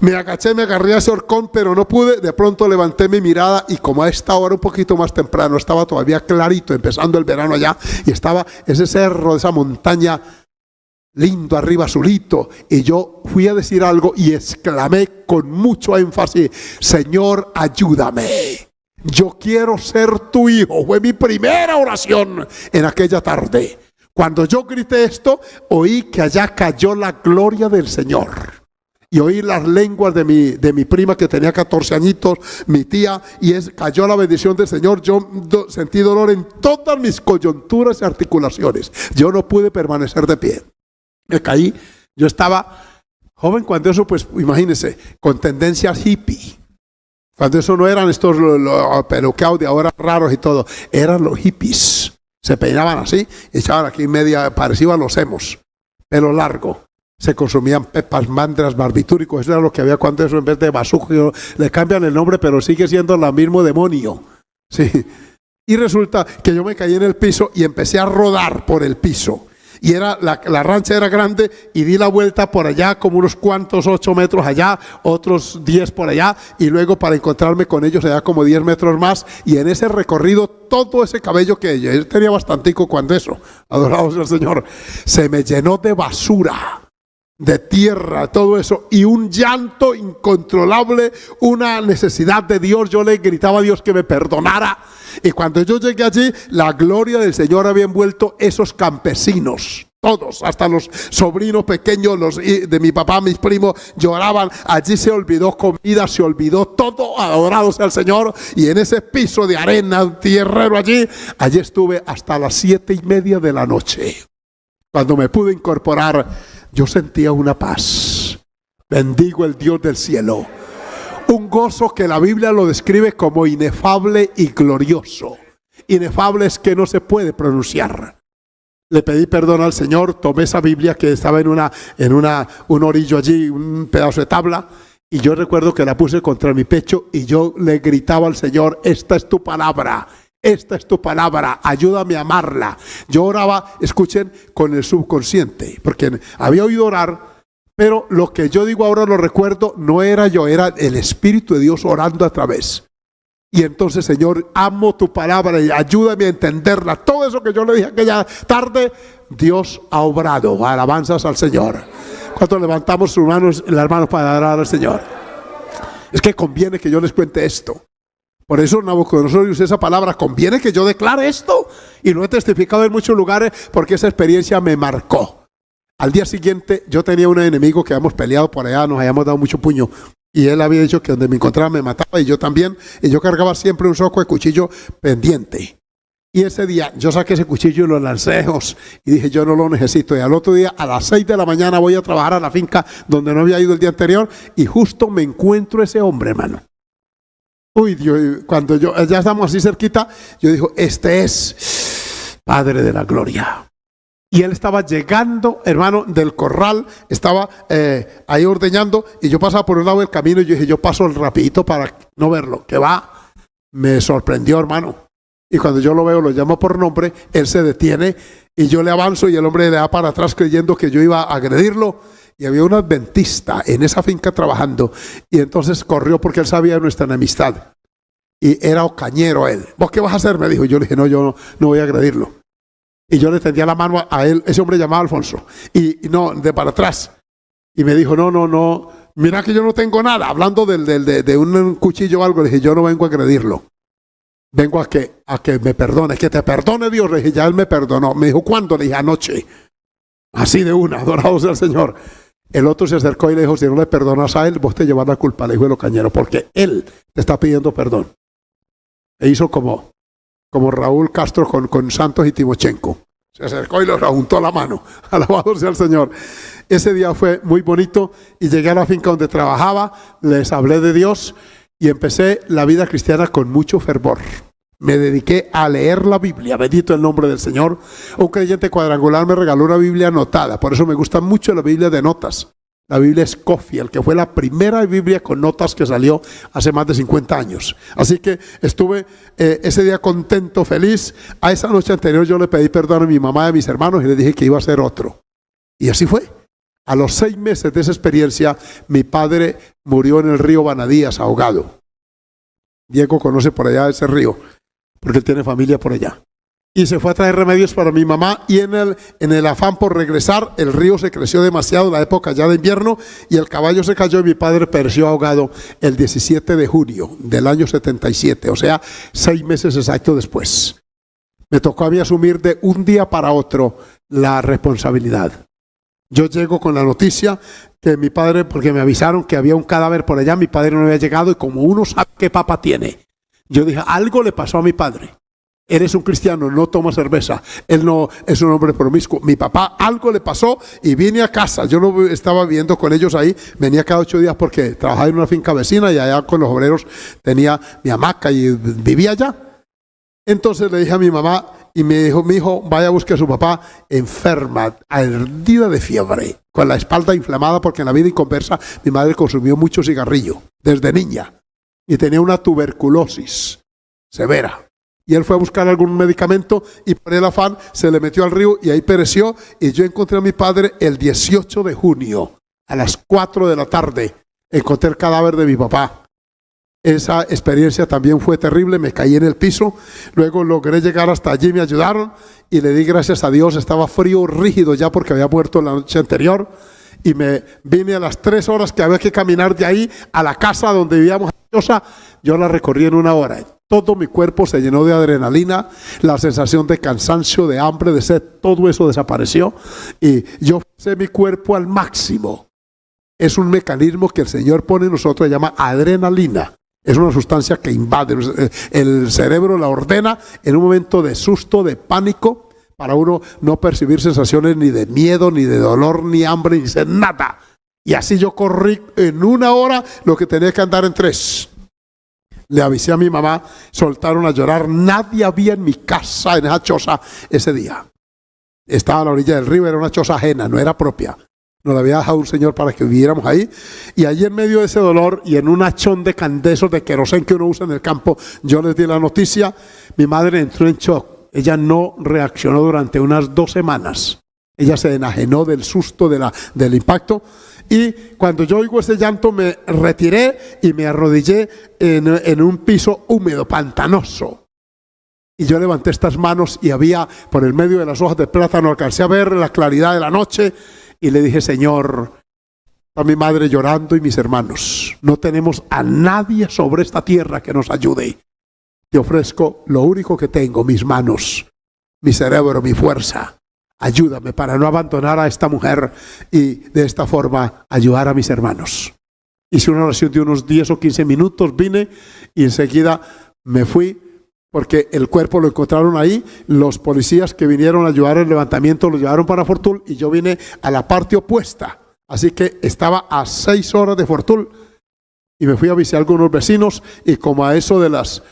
Me agaché, me agarré a ese horcón, pero no pude. De pronto levanté mi mirada y como a esta hora, un poquito más temprano, estaba todavía clarito, empezando el verano allá, y estaba ese cerro, esa montaña lindo arriba, azulito, y yo fui a decir algo y exclamé con mucho énfasis, Señor, ayúdame. Yo quiero ser tu hijo. Fue mi primera oración en aquella tarde. Cuando yo grité esto, oí que allá cayó la gloria del Señor. Y oí las lenguas de mi prima que tenía 14 añitos, mi tía, y cayó la bendición del Señor. Yo sentí dolor en todas mis coyunturas y articulaciones. Yo no pude permanecer de pie. Me caí. Yo estaba Joven cuando eso, pues imagínense, con tendencia hippie. Cuando eso no eran estos peluqueados de ahora raros y todo, eran los hippies. Se peinaban así, echaban aquí media, parecido a los emos, pelo largo. Se consumían pepas, mandras, barbitúricos, eso era lo que había cuando eso, en vez de bazuco, le cambian el nombre, pero sigue siendo el mismo demonio. Sí. Y resulta que yo me caí en el piso y empecé a rodar por el piso. Y la rancha era grande y di la vuelta por allá, como unos cuantos 8 metros allá, otros 10 por allá, y luego para encontrarme con ellos allá como 10 metros más. Y en ese recorrido, todo ese cabello que yo tenía bastantico cuando eso, adorado sea el Señor, se me llenó de basura, de tierra, todo eso, y un llanto incontrolable, una necesidad de Dios. Yo le gritaba a Dios que me perdonara. Y cuando yo llegué allí, la gloria del Señor había envuelto esos campesinos, todos, hasta los sobrinos pequeños, los de mi papá, mis primos, lloraban. Allí se olvidó comida, se olvidó todo, adorado sea el Señor. Y en ese piso de arena, tierrero allí estuve hasta las 7:30 de la noche. Cuando me pude incorporar, yo sentía una paz. Bendigo el Dios del cielo. Un gozo que la Biblia lo describe como inefable y glorioso. Inefable es que no se puede pronunciar. Le pedí perdón al Señor, tomé esa Biblia que estaba en un orillo allí, un pedazo de tabla, y yo recuerdo que la puse contra mi pecho y yo le gritaba al Señor: esta es tu palabra. Esta es tu palabra, ayúdame a amarla. Yo oraba, escuchen, con el subconsciente, porque había oído orar, pero lo que yo digo ahora lo recuerdo, no era yo, era el Espíritu de Dios orando a través. Y entonces, Señor, amo tu palabra y ayúdame a entenderla. Todo eso que yo le dije aquella tarde, Dios ha obrado. Alabanzas al Señor. ¿Cuántos levantamos sus manos, las manos para adorar al Señor? Es que conviene que yo les cuente esto. Por eso Nabucodonosor usé esa palabra, conviene que yo declare esto. Y lo he testificado en muchos lugares porque esa experiencia me marcó. Al día siguiente yo tenía un enemigo que habíamos peleado por allá, nos habíamos dado mucho puño. Y él había dicho que donde me encontraba me mataba, y yo también. Y yo cargaba siempre un soco de cuchillo pendiente. Y ese día yo saqué ese cuchillo y lo lancé y dije: yo no lo necesito. Y al otro día a las 6 de la mañana voy a trabajar a la finca donde no había ido el día anterior. Y justo me encuentro ese hombre, hermano. Uy, Dios, cuando ya estamos así cerquita, yo digo: este es Padre de la Gloria. Y él estaba llegando, hermano, del corral, estaba ahí ordeñando, y yo pasaba por un lado del camino y yo dije: yo paso rapidito para no verlo. Que va, me sorprendió, hermano. Y cuando yo lo veo, lo llamo por nombre, él se detiene y yo le avanzo y el hombre le da para atrás creyendo que yo iba a agredirlo. Y había un adventista en esa finca trabajando, y entonces corrió porque él sabía de nuestra enemistad. Y era ocañero él. ¿Vos qué vas a hacer?, me dijo. Yo le dije: no, yo no voy a agredirlo. Y yo le tendía la mano a él, ese hombre llamado Alfonso, y no, de para atrás. Y me dijo: no, mira que yo no tengo nada. Hablando de un cuchillo o algo, le dije: yo no vengo a agredirlo. Vengo a que me perdone, que te perdone Dios. Le dije: ya él me perdonó. Me dijo: ¿cuándo? Le dije: anoche. Así de una, adorado sea el Señor. El otro se acercó y le dijo: si no le perdonas a él, vos te llevas la culpa. Le dijo el ocañero, porque él te está pidiendo perdón. E hizo como Raúl Castro con Santos y Timochenko. Se acercó y le juntó la mano. Alabado sea el Señor. Ese día fue muy bonito y llegué a la finca donde trabajaba, les hablé de Dios y empecé la vida cristiana con mucho fervor. Me dediqué a leer la Biblia, bendito el nombre del Señor. Un creyente cuadrangular me regaló una Biblia anotada, por eso me gusta mucho la Biblia de notas. La Biblia Scofield, que fue la primera Biblia con notas que salió hace más de 50 años. Así que estuve ese día contento, feliz. A esa noche anterior yo le pedí perdón a mi mamá y a mis hermanos y le dije que iba a ser otro. Y así fue. A los 6 meses de esa experiencia, mi padre murió en el río Banadías, ahogado. Diego conoce por allá ese río, porque él tiene familia por allá. Y se fue a traer remedios para mi mamá, y en el afán por regresar, el río se creció demasiado en la época ya de invierno, y el caballo se cayó y mi padre pereció ahogado el 17 de junio del año 77, o sea, 6 meses exactos después. Me tocó a mí asumir de un día para otro la responsabilidad. Yo llego con la noticia que mi padre, porque me avisaron que había un cadáver por allá, mi padre no había llegado, y como uno sabe qué papa tiene, yo dije: algo le pasó a mi padre. Él es un cristiano, no toma cerveza. Él no es un hombre promiscuo. Mi papá algo le pasó y vine a casa. Yo no estaba viviendo con ellos ahí. Venía cada 8 días porque trabajaba en una finca vecina y allá con los obreros tenía mi hamaca y vivía allá. Entonces le dije a mi mamá y me dijo, mi hijo, vaya a buscar a su papá enferma, ardida de fiebre, con la espalda inflamada porque en la vida inconversa mi madre consumió mucho cigarrillo desde niña y tenía una tuberculosis severa. Y él fue a buscar algún medicamento y por el afán se le metió al río y ahí pereció. Y yo encontré a mi padre el 18 de junio a las 4 de la tarde. Encontré el cadáver de mi papá. Esa experiencia también fue terrible, me caí en el piso. Luego logré llegar hasta allí, me ayudaron y le di gracias a Dios. Estaba frío, rígido ya porque había muerto la noche anterior. Y me vine a las 3 horas que había que caminar de ahí a la casa donde vivíamos. Yo la recorrí en 1 hora. Todo mi cuerpo se llenó de adrenalina, la sensación de cansancio, de hambre, de sed, todo eso desapareció y yo usé mi cuerpo al máximo. Es un mecanismo que el Señor pone en nosotros, se llama adrenalina. Es una sustancia que invade, el cerebro la ordena en un momento de susto, de pánico, para uno no percibir sensaciones ni de miedo, ni de dolor, ni hambre, ni sed, nada. Y así yo corrí en 1 hora lo que tenía que andar en 3. Le avisé a mi mamá, soltaron a llorar. Nadie había en mi casa, en esa choza, ese día. Estaba a la orilla del río, era una choza ajena, no era propia. Nos la había dejado un señor para que viviéramos ahí. Y allí en medio de ese dolor y en un hachón de candesos de querosén que uno usa en el campo, yo les di la noticia. Mi madre entró en shock. Ella no reaccionó durante unas 2 semanas. Ella se enajenó del susto del impacto. Y cuando yo oigo ese llanto me retiré y me arrodillé en un piso húmedo, pantanoso. Y yo levanté estas manos y había por el medio de las hojas de plátano, alcancé a ver la claridad de la noche y le dije, Señor, a mi madre llorando y mis hermanos, no tenemos a nadie sobre esta tierra que nos ayude. Te ofrezco lo único que tengo, mis manos, mi cerebro, mi fuerza. Ayúdame para no abandonar a esta mujer y de esta forma ayudar a mis hermanos. Hice una oración de unos 10 o 15 minutos, vine y enseguida me fui porque el cuerpo lo encontraron ahí. Los policías que vinieron a ayudar al levantamiento lo llevaron para Fortul y yo vine a la parte opuesta. Así que estaba a 6 horas de Fortul y me fui a visitar a algunos vecinos y como a eso de las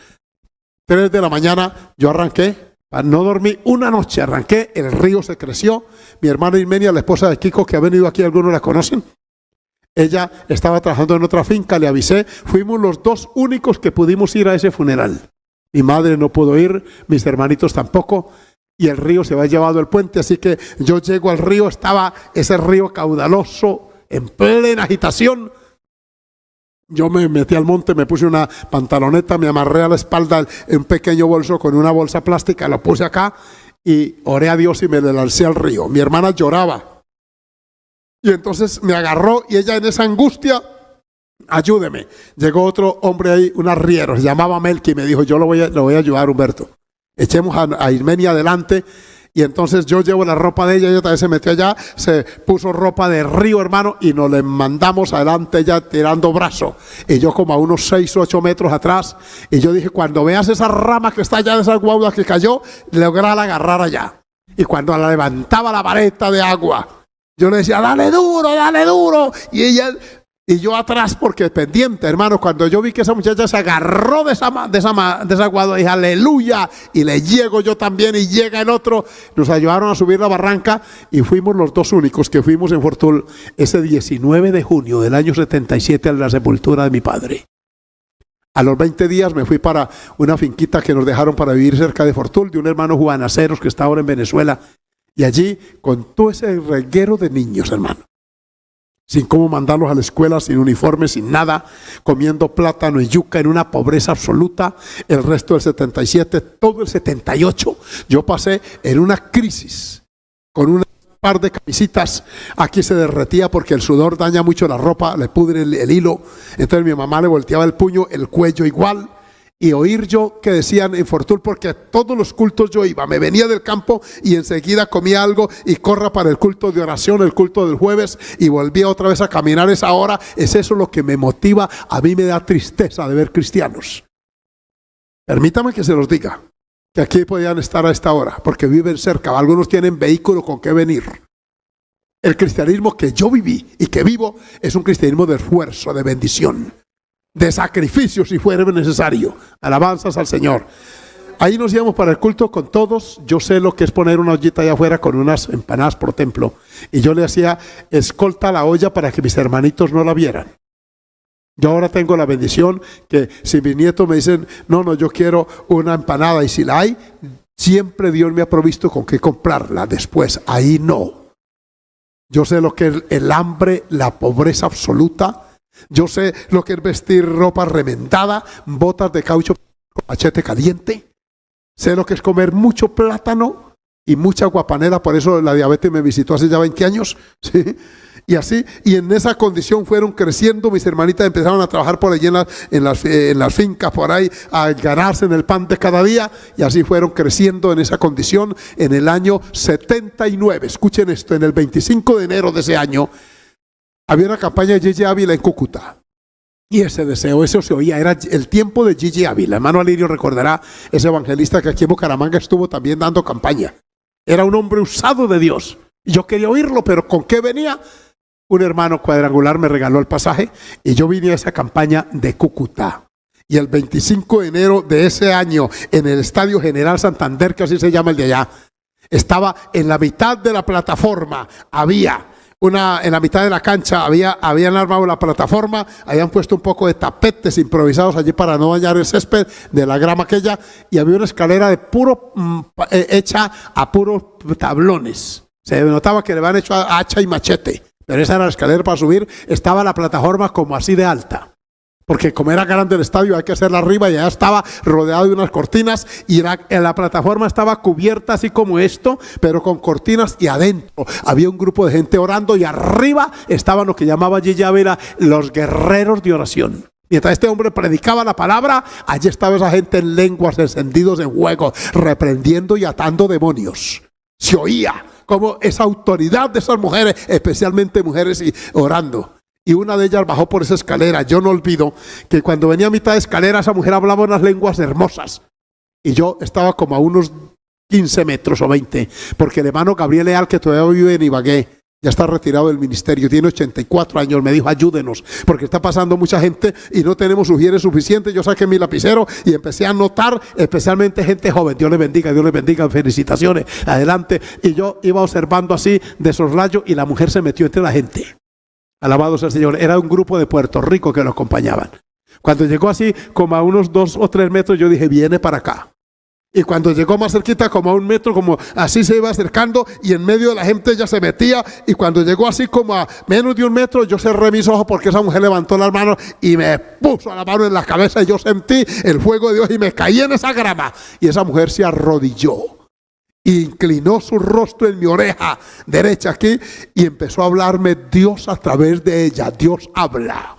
3 de la mañana yo arranqué. No dormí una noche, arranqué, el río se creció. Mi hermana Irmenia, la esposa de Kiko, que ha venido aquí, algunos la conocen. Ella estaba trabajando en otra finca, le avisé. Fuimos los 2 únicos que pudimos ir a ese funeral. Mi madre no pudo ir, mis hermanitos tampoco. Y el río se había llevado el puente, así que yo llego al río, estaba ese río caudaloso, en plena agitación. Yo me metí al monte, me puse una pantaloneta, me amarré a la espalda un pequeño bolso con una bolsa plástica, lo puse acá y oré a Dios y me le lancé al río. Mi hermana lloraba y entonces me agarró y ella en esa angustia, ayúdeme. Llegó otro hombre ahí, un arriero, se llamaba Melqui y me dijo, yo lo voy a ayudar, Humberto. Echemos a Irmenia adelante. Y entonces yo llevo la ropa de ella también se metió allá, se puso ropa de río, hermano, y nos le mandamos adelante ella tirando brazo. Y yo como a unos 6 o 8 metros atrás, y yo dije, cuando veas esa rama que está allá de esa guauda que cayó, lograrla agarrar allá. Y cuando la levantaba la vareta de agua, yo le decía, dale duro, y ella... Y yo atrás porque pendiente, hermano, cuando yo vi que esa muchacha se agarró de esa guada, dije, aleluya, y le llego yo también, y llega el otro, nos ayudaron a subir la barranca, y fuimos los 2 únicos que fuimos en Fortul ese 19 de junio del año 77 a la sepultura de mi padre. A los 20 días me fui para una finquita que nos dejaron para vivir cerca de Fortul, de un hermano Juan Aceros que está ahora en Venezuela, y allí con todo ese reguero de niños, hermano. Sin cómo mandarlos a la escuela, sin uniforme, sin nada, comiendo plátano y yuca en una pobreza absoluta. El resto del 77, todo el 78, yo pasé en una crisis con un par de camisitas. Aquí se derretía porque el sudor daña mucho la ropa, le pudre el hilo. Entonces mi mamá le volteaba el puño, el cuello igual. Y oír yo que decían en Fortul, porque a todos los cultos yo iba, me venía del campo y enseguida comía algo y corra para el culto de oración, el culto del jueves, y volvía otra vez a caminar esa hora. Es eso lo que me motiva, a mí me da tristeza de ver cristianos. Permítame que se los diga, que aquí podían estar a esta hora, porque viven cerca. Algunos tienen vehículo con qué venir. El cristianismo que yo viví y que vivo es un cristianismo de esfuerzo, de bendición, de sacrificio si fuera necesario. Alabanzas al Señor. Ahí nos íbamos para el culto con todos. Yo sé lo que es poner una ollita allá afuera con unas empanadas por templo. Y yo le hacía escolta a la olla para que mis hermanitos no la vieran. Yo ahora tengo la bendición que si mis nietos me dicen, no, yo quiero una empanada, y si la hay, siempre Dios me ha provisto con qué comprarla después. Ahí no. Yo sé lo que es el hambre, la pobreza absoluta. Yo sé lo que es vestir ropa remendada, botas de caucho con machete caliente. Sé lo que es comer mucho plátano y mucha guapanela. Por eso la diabetes me visitó hace ya 20 años. ¿Sí? Y así, y en esa condición fueron creciendo. Mis hermanitas empezaron a trabajar por allí en las fincas, por ahí, a ganarse en el pan de cada día. Y así fueron creciendo en esa condición. En el año 79, escuchen esto, en el 25 de enero de ese año, había una campaña de Gigi Ávila en Cúcuta. Y ese deseo, eso se oía, era el tiempo de Gigi Ávila. Hermano Alirio recordará ese evangelista que aquí en Bucaramanga estuvo también dando campaña. Era un hombre usado de Dios. Y yo quería oírlo, pero ¿con qué venía? Un hermano cuadrangular me regaló el pasaje y yo vine a esa campaña de Cúcuta. Y el 25 de enero de ese año, en el Estadio General Santander, que así se llama el de allá, estaba en la mitad de la plataforma, en la mitad de la cancha habían armado la plataforma, habían puesto un poco de tapetes improvisados allí para no dañar el césped de la grama aquella, y había una escalera de hecha a puros tablones. Se notaba que le habían hecho hacha y machete, pero esa era la escalera para subir. Estaba la plataforma como así de alta, porque como era grande el estadio hay que hacerla arriba, y allá estaba rodeado de unas cortinas, y la plataforma estaba cubierta así como esto, pero con cortinas, y adentro había un grupo de gente orando, y arriba estaban lo que llamaba Gigi Ávila los guerreros de oración. Mientras este hombre predicaba la palabra, allí estaba esa gente en lenguas, encendidos en fuego, reprendiendo y atando demonios. Se oía como esa autoridad de esas mujeres, especialmente mujeres, y orando. Y una de ellas bajó por esa escalera. Yo no olvido que cuando venía a mitad de escalera, esa mujer hablaba unas lenguas hermosas. Y yo estaba como a unos 15 metros o 20, porque el hermano Gabriel Leal, que todavía vive en Ibagué, ya está retirado del ministerio, tiene 84 años, me dijo, ayúdenos, porque está pasando mucha gente y no tenemos ujieres suficientes. Yo saqué mi lapicero y empecé a anotar, especialmente gente joven. Dios les bendiga, felicitaciones, adelante. Y yo iba observando así de soslayo, y la mujer se metió entre la gente. Alabado sea el Señor. Era un grupo de Puerto Rico que lo acompañaban. Cuando llegó así como a unos 2 o 3 metros, yo dije, viene para acá. Y cuando llegó más cerquita, como a 1 metro, como así se iba acercando, y en medio de la gente ella se metía. Y cuando llegó así como a menos de 1 metro, yo cerré mis ojos, porque esa mujer levantó las manos y me puso la mano en la cabeza, y yo sentí el fuego de Dios y me caí en esa grama. Y esa mujer se arrodilló, inclinó su rostro en mi oreja derecha aquí, y empezó a hablarme Dios a través de ella. Dios habla.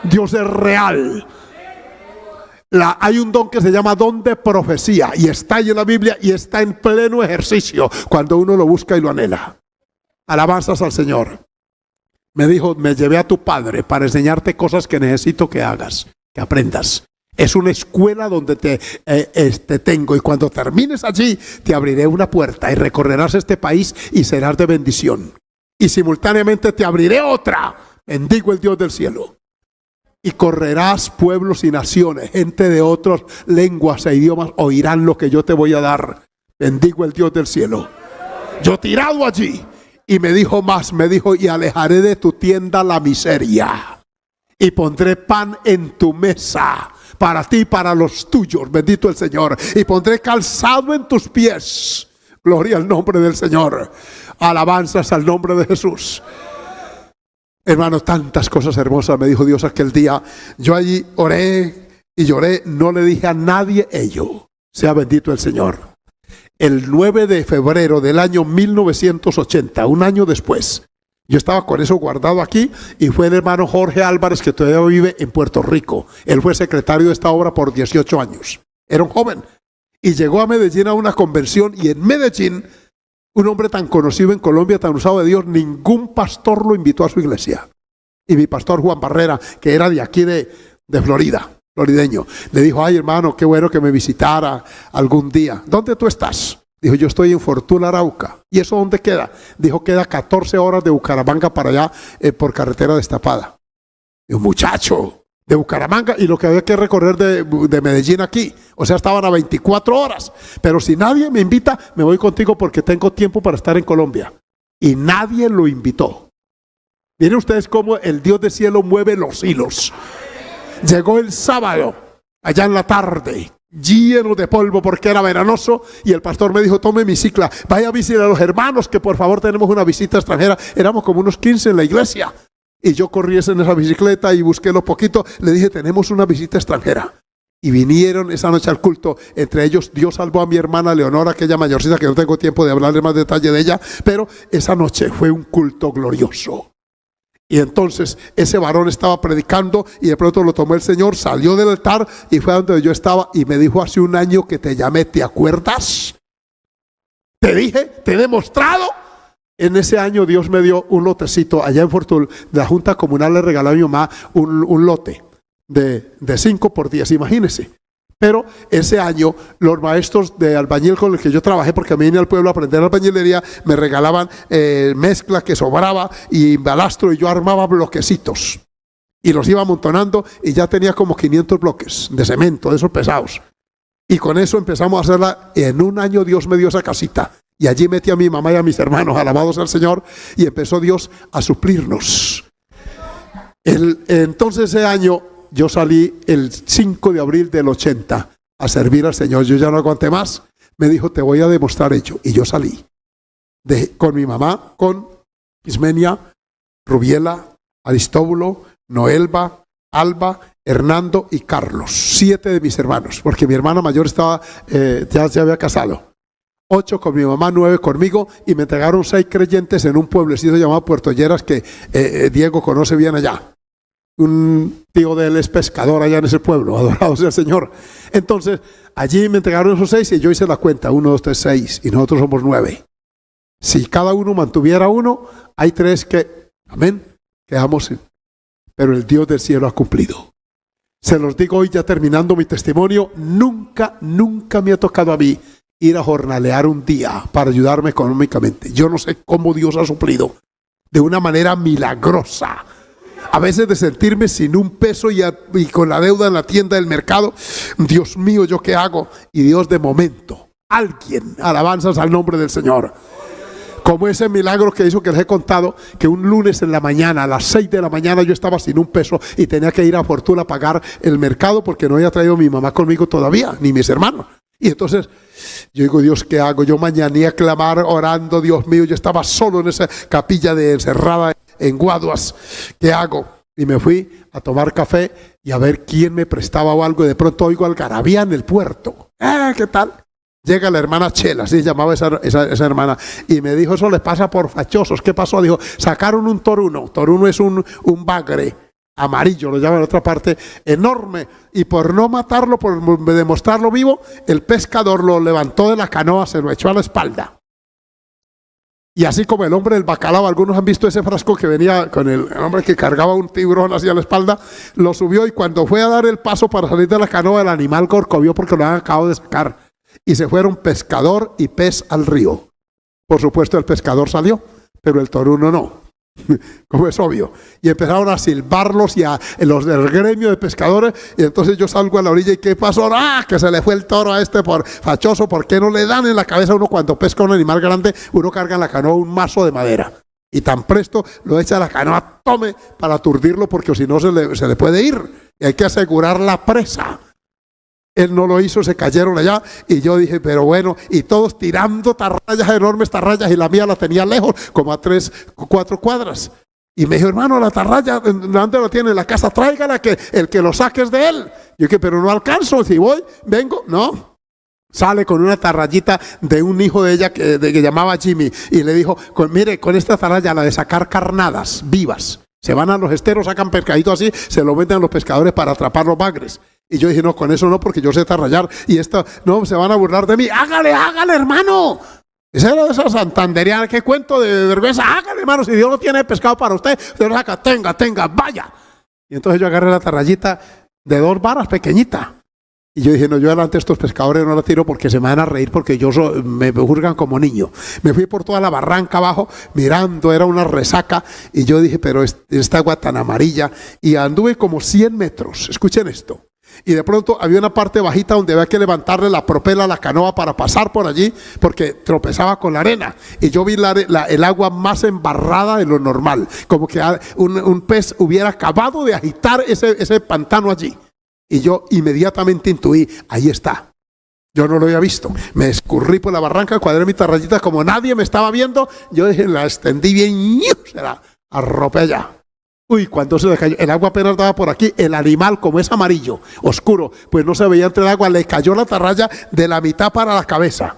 Dios es real. Hay un don que se llama don de profecía, y está ahí en la Biblia, y está en pleno ejercicio cuando uno lo busca y lo anhela. Alabanzas al Señor. Me dijo, me llevé a tu padre para enseñarte cosas que necesito que hagas, que aprendas. Es una escuela donde te tengo, y cuando termines allí te abriré una puerta y recorrerás este país y serás de bendición. Y simultáneamente te abriré otra. Bendigo el Dios del cielo. Y correrás pueblos y naciones, gente de otras lenguas e idiomas oirán lo que yo te voy a dar. Bendigo el Dios del cielo. Yo tirado allí, y me dijo más, me dijo, y alejaré de tu tienda la miseria, y pondré pan en tu mesa, para ti y para los tuyos, bendito el Señor, y pondré calzado en tus pies. Gloria al nombre del Señor. Alabanzas al nombre de Jesús. Hermano, tantas cosas hermosas me dijo Dios aquel día. Yo allí oré y lloré, no le dije a nadie ello. Sea bendito el Señor. El 9 de febrero del año 1980, un año después, yo estaba con eso guardado aquí, y fue el hermano Jorge Álvarez, que todavía vive en Puerto Rico. Él fue secretario de esta obra por 18 años. Era un joven. Y llegó a Medellín a una convención, y en Medellín, un hombre tan conocido en Colombia, tan usado de Dios, ningún pastor lo invitó a su iglesia. Y mi pastor Juan Barrera, que era de aquí de Florida, florideño. Le dijo, ay hermano, qué bueno que me visitara algún día. ¿Dónde tú estás? Dijo, yo estoy en Fortuna, Arauca. ¿Y eso dónde queda? Dijo, queda 14 horas de Bucaramanga para allá por carretera destapada. Dijo, muchacho, de Bucaramanga, y lo que había que recorrer de Medellín aquí. O sea, estaban a 24 horas. Pero si nadie me invita, me voy contigo porque tengo tiempo para estar en Colombia. Y nadie lo invitó. Miren ustedes cómo el Dios del cielo mueve los hilos. Llegó el sábado, allá en la tarde, lleno de polvo porque era veranoso, y el pastor me dijo, tome mi cicla, vaya a visitar a los hermanos que por favor tenemos una visita extranjera. Éramos como unos 15 en la iglesia, y yo corrí en esa bicicleta y busqué lo poquito, le dije, tenemos una visita extranjera. Y vinieron esa noche al culto, entre ellos Dios salvó a mi hermana Leonora, aquella mayorcita que no tengo tiempo de hablarle más detalle de ella, pero esa noche fue un culto glorioso. Y entonces ese varón estaba predicando y de pronto lo tomó el Señor, salió del altar y fue a donde yo estaba y me dijo, hace un año que te llamé, ¿te acuerdas? Te dije, te he demostrado. En ese año Dios me dio un lotecito allá en Fortul. De la Junta Comunal le regaló a mi mamá un lote de 5 por 10, imagínense. Pero ese año los maestros de albañil con los que yo trabajé, porque me vine al pueblo a aprender albañilería, me regalaban mezcla que sobraba y balastro, y yo armaba bloquecitos y los iba amontonando y ya tenía como 500 bloques de cemento, de esos pesados. Y con eso empezamos a hacerla. En un año Dios me dio esa casita y allí metí a mi mamá y a mis hermanos, alabados al Señor, y empezó Dios a suplirnos. Entonces ese año yo salí el 5 de abril del 80 a servir al Señor. Yo ya no aguanté más. Me dijo, te voy a demostrar ello. Y yo salí con mi mamá, con Ismenia, Rubiela, Aristóbulo, Noelba, Alba, Hernando y Carlos. 7 de mis hermanos, porque mi hermana mayor estaba, ya se había casado. 8 con mi mamá, 9 conmigo, y me entregaron 6 creyentes en un pueblecito llamado Puerto Lleras que Diego conoce bien allá. Un tío de él es pescador allá en ese pueblo, adorado sea el Señor. Entonces, allí me entregaron esos 6 y yo hice la cuenta, 1, 2, 3, 6, y nosotros somos 9. Si cada uno mantuviera uno, hay 3 que, amén, quedamos en. Pero el Dios del cielo ha cumplido. Se los digo hoy ya terminando mi testimonio, nunca me ha tocado a mí ir a jornalear un día para ayudarme económicamente. Yo no sé cómo Dios ha suplido, de una manera milagrosa. A veces de sentirme sin un peso y con la deuda en la tienda del mercado. Dios mío, ¿yo qué hago? Y Dios de momento, alguien, alabanzas al nombre del Señor. Como ese milagro que hizo, que les he contado, que un lunes en la mañana, a las 6 de la mañana, yo estaba sin un peso y tenía que ir a Fortuna a pagar el mercado porque no había traído a mi mamá conmigo todavía, ni mis hermanos. Y entonces yo digo, Dios, ¿qué hago? Yo mañané a clamar, orando, Dios mío, yo estaba solo en esa capilla encerrada en Guaduas. ¿Qué hago? Y me fui a tomar café y a ver quién me prestaba o algo. Y de pronto oigo algarabía en el puerto. ¿Qué tal? Llega la hermana Chela, así se llamaba esa hermana, y me dijo, eso les pasa por fachosos. ¿Qué pasó? Dijo, sacaron un toruno. Toruno es un bagre amarillo, lo llaman en otra parte, enorme, y por no matarlo, por demostrarlo vivo, el pescador lo levantó de la canoa, se lo echó a la espalda. Y así como el hombre del bacalao, algunos han visto ese frasco que venía con el hombre que cargaba un tiburón hacia la espalda, lo subió, y cuando fue a dar el paso para salir de la canoa, el animal corcovió porque lo habían acabado de sacar. Y se fueron pescador y pez al río. Por supuesto el pescador salió, pero el toruno no, como es obvio. Y empezaron a silbarlos y a los del gremio de pescadores. Y entonces yo salgo a la orilla y ¿qué pasó? Que se le fue el toro a este por fachoso. ¿Por qué no le dan en la cabeza a uno cuando pesca un animal grande? Uno carga en la canoa un mazo de madera y tan presto lo echa a la canoa, tome, para aturdirlo, porque si no se le puede ir. Y hay que asegurar la presa. Él no lo hizo, se cayeron allá, y yo dije, pero bueno, y todos tirando tarrayas, enormes tarrayas, y la mía la tenía lejos, como a 3 o 4 cuadras. Y me dijo, hermano, la tarraya, ¿dónde lo tiene? En la casa, tráigala, que el que lo saque es de él. Yo dije, pero no alcanzo, si voy, vengo, no. Sale con una tarrayita de un hijo de ella que llamaba Jimmy, y le dijo, mire, con esta tarraya, la de sacar carnadas vivas, se van a los esteros, sacan pescaditos así, se lo venden a los pescadores para atrapar los bagres. Y yo dije, no, con eso no, porque yo sé tarrayar. Y esta, no, se van a burlar de mí. Hágale, hermano. Esa era esa santanderiana, ¿qué cuento de vergüenza? Hágale, hermano, si Dios no tiene pescado para usted lo saca, tenga, vaya. Y entonces yo agarré la tarrayita de 2 varas, pequeñita. Y yo dije, no, yo delante de estos pescadores no la tiro porque se me van a reír porque me juzgan como niño. Me fui por toda la barranca abajo mirando, era una resaca. Y yo dije, pero esta agua tan amarilla. Y anduve como 100 metros, escuchen esto. Y de pronto había una parte bajita donde había que levantarle la propela a la canoa para pasar por allí porque tropezaba con la arena. Y yo vi el agua más embarrada de lo normal, como que un pez hubiera acabado de agitar ese pantano allí. Y yo inmediatamente intuí, ahí está. Yo no lo había visto. Me escurrí por la barranca, cuadré mi tarrayita, como nadie me estaba viendo. Yo dije, la extendí bien, se la arropé allá. Uy, cuando se le cayó, el agua apenas daba por aquí, el animal, como es amarillo, oscuro, pues no se veía entre el agua, le cayó la tarraya de la mitad para la cabeza.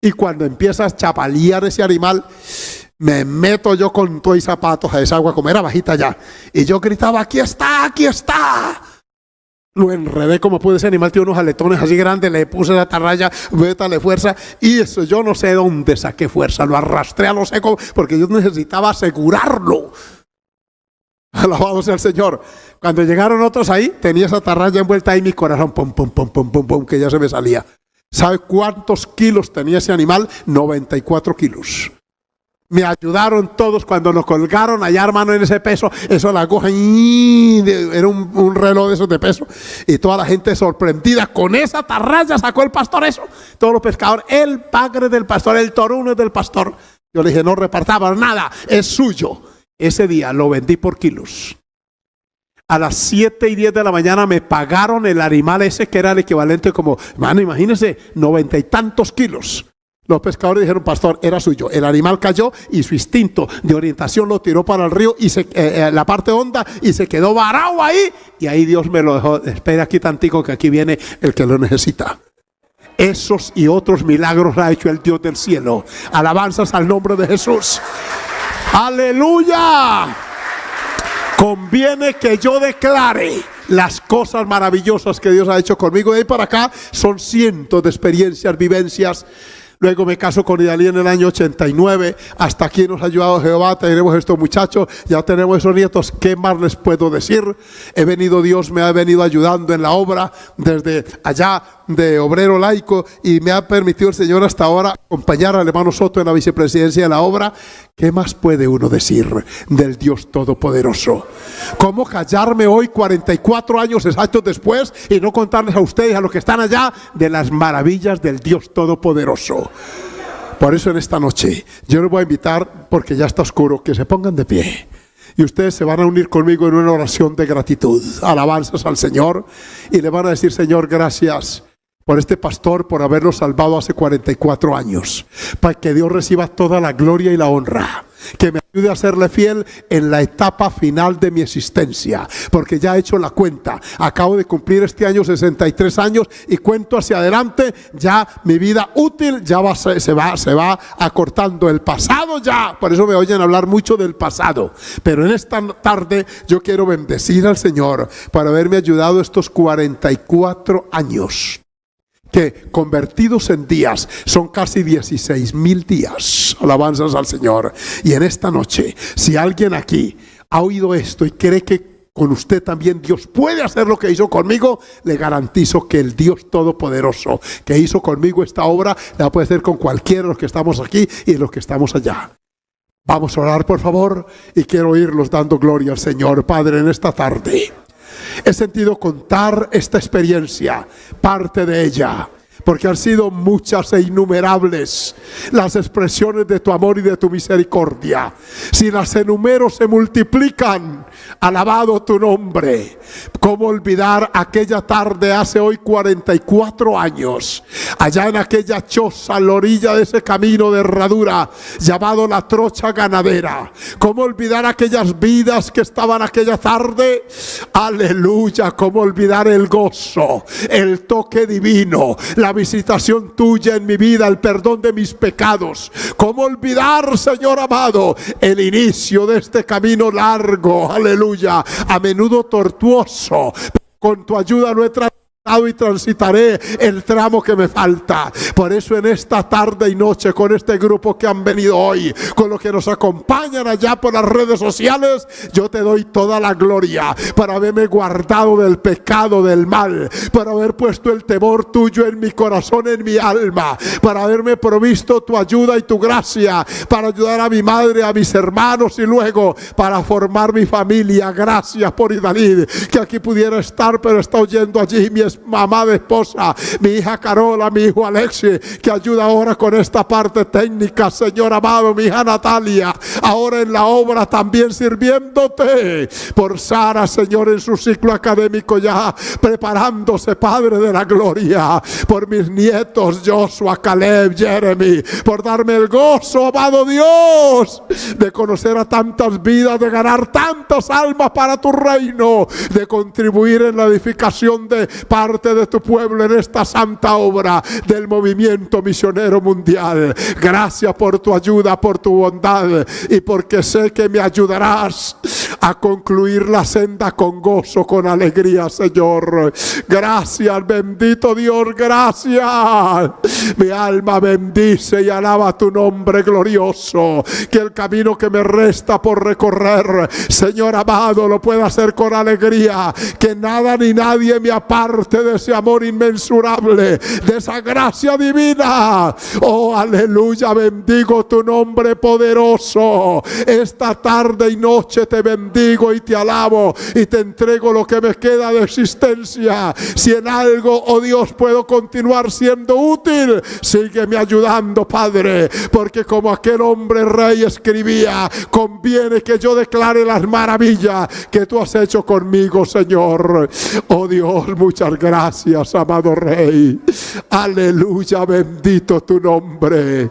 Y cuando empieza a chapalear ese animal, me meto yo con todo y zapatos a esa agua, como era bajita ya. Y yo gritaba, aquí está, aquí está. Lo enredé como pude, ese animal tiene unos aletones así grandes, le puse la tarraya, métale fuerza, y eso yo no sé dónde saqué fuerza, lo arrastré a lo seco porque yo necesitaba asegurarlo. Alabado sea el Señor. Cuando llegaron otros ahí, tenía esa tarraya envuelta ahí, mi corazón, pum, pum, pum, pum, pum, pum, que ya se me salía. ¿Sabe cuántos kilos tenía ese animal? 94 kilos. Me ayudaron todos cuando nos colgaron allá, hermano, en ese peso. Eso, la aguja, era un reloj de esos de peso. Y toda la gente sorprendida. Con esa tarraya sacó el pastor eso. Todos los pescadores, el padre del pastor, el toruno es del pastor. Yo le dije, no repartamos nada, es suyo. Ese día lo vendí por kilos. A las 7:10 de la mañana me pagaron el animal ese, que era el equivalente como, mano, imagínense, 90 y tantos kilos. Los pescadores dijeron, pastor, era suyo. El animal cayó y su instinto de orientación lo tiró para el río y la parte honda, y se quedó varado ahí. Y ahí Dios me lo dejó. Espera aquí tantico que aquí viene el que lo necesita. Esos y otros milagros ha hecho el Dios del cielo. Alabanzas al nombre de Jesús. ¡Aleluya! Conviene que yo declare las cosas maravillosas que Dios ha hecho conmigo. De ahí para acá son cientos de experiencias, vivencias. Luego me caso con Idalí en el año 89. Hasta aquí nos ha ayudado Jehová. Tenemos estos muchachos, ya tenemos esos nietos. ¿Qué más les puedo decir? Dios me ha venido ayudando en la obra desde allá de obrero laico, y me ha permitido el Señor hasta ahora acompañar al hermano Soto en la vicepresidencia de la obra. ¿Qué más puede uno decir del Dios Todopoderoso? ¿Cómo callarme hoy 44 años exactos después y no contarles a ustedes, a los que están allá, de las maravillas del Dios Todopoderoso? Por eso en esta noche yo les voy a invitar, porque ya está oscuro, que se pongan de pie. Y ustedes se van a unir conmigo en una oración de gratitud, alabanzas al Señor, y le van a decir, Señor, gracias por este pastor, por haberlo salvado hace 44 años, para que Dios reciba toda la gloria y la honra. Que me ayude a serle fiel en la etapa final de mi existencia, porque ya he hecho la cuenta. Acabo de cumplir este año 63 años y cuento hacia adelante. Ya mi vida útil ya se va acortando. El pasado ya, por eso me oyen hablar mucho del pasado. Pero en esta tarde yo quiero bendecir al Señor por haberme ayudado estos 44 años. Que convertidos en días son casi 16,000 días. Alabanzas al Señor. Y en esta noche, si alguien aquí ha oído esto y cree que con usted también Dios puede hacer lo que hizo conmigo, le garantizo que el Dios Todopoderoso que hizo conmigo esta obra la puede hacer con cualquiera de los que estamos aquí y de los que estamos allá. Vamos a orar, por favor, y quiero oírlos dando gloria al Señor. Padre, en esta tarde he sentido contar esta experiencia, parte de ella, porque han sido muchas e innumerables las expresiones de tu amor y de tu misericordia. Si las enumero se multiplican. Alabado tu nombre. ¿Cómo olvidar aquella tarde hace hoy 44 años, allá en aquella choza a la orilla de ese camino de herradura llamado la Trocha Ganadera? ¿Cómo olvidar aquellas vidas que estaban aquella tarde? Aleluya. ¿Cómo olvidar el gozo, el toque divino, la visitación tuya en mi vida, el perdón de mis pecados? ¿Cómo olvidar, Señor amado, el inicio de este camino largo, aleluya, a menudo tortuoso? Con tu ayuda lo he tratado y transitaré el tramo que me falta. Por eso en esta tarde y noche, con este grupo que han venido hoy, con los que nos acompañan allá por las redes sociales, yo te doy toda la gloria para haberme guardado del pecado, del mal, para haber puesto el temor tuyo en mi corazón, en mi alma, para haberme provisto tu ayuda y tu gracia, para ayudar a mi madre, a mis hermanos y luego para formar mi familia. Gracias por Idalid, que aquí pudiera estar, pero está oyendo allí mi amada esposa, mi hija Carola, mi hijo Alexi, que ayuda ahora con esta parte técnica, Señor amado, mi hija Natalia, ahora en la obra también sirviéndote, por Sara, Señor, en su ciclo académico ya preparándose, Padre de la gloria, por mis nietos Joshua, Caleb, Jeremy, por darme el gozo, amado Dios, de conocer a tantas vidas, de ganar tantas almas para tu reino, de contribuir en la edificación de parte de tu pueblo en esta santa obra del movimiento misionero mundial. Gracias por tu ayuda, por tu bondad, y porque sé que me ayudarás a concluir la senda con gozo, con alegría, Señor. Gracias, bendito Dios, gracias. Mi alma bendice y alaba tu nombre glorioso. Que el camino que me resta por recorrer, Señor amado, lo pueda hacer con alegría. Que nada ni nadie me aparte de ese amor inmensurable, de esa gracia divina. Oh, aleluya, bendigo tu nombre poderoso. Esta tarde y noche te bendigo y te alabo y te entrego lo que me queda de existencia. Si en algo, oh Dios, puedo continuar siendo útil, sígueme ayudando, Padre, porque como aquel hombre rey escribía, conviene que yo declare las maravillas que tú has hecho conmigo, Señor. Oh Dios, muchas gracias, amado Rey. Aleluya, bendito tu nombre.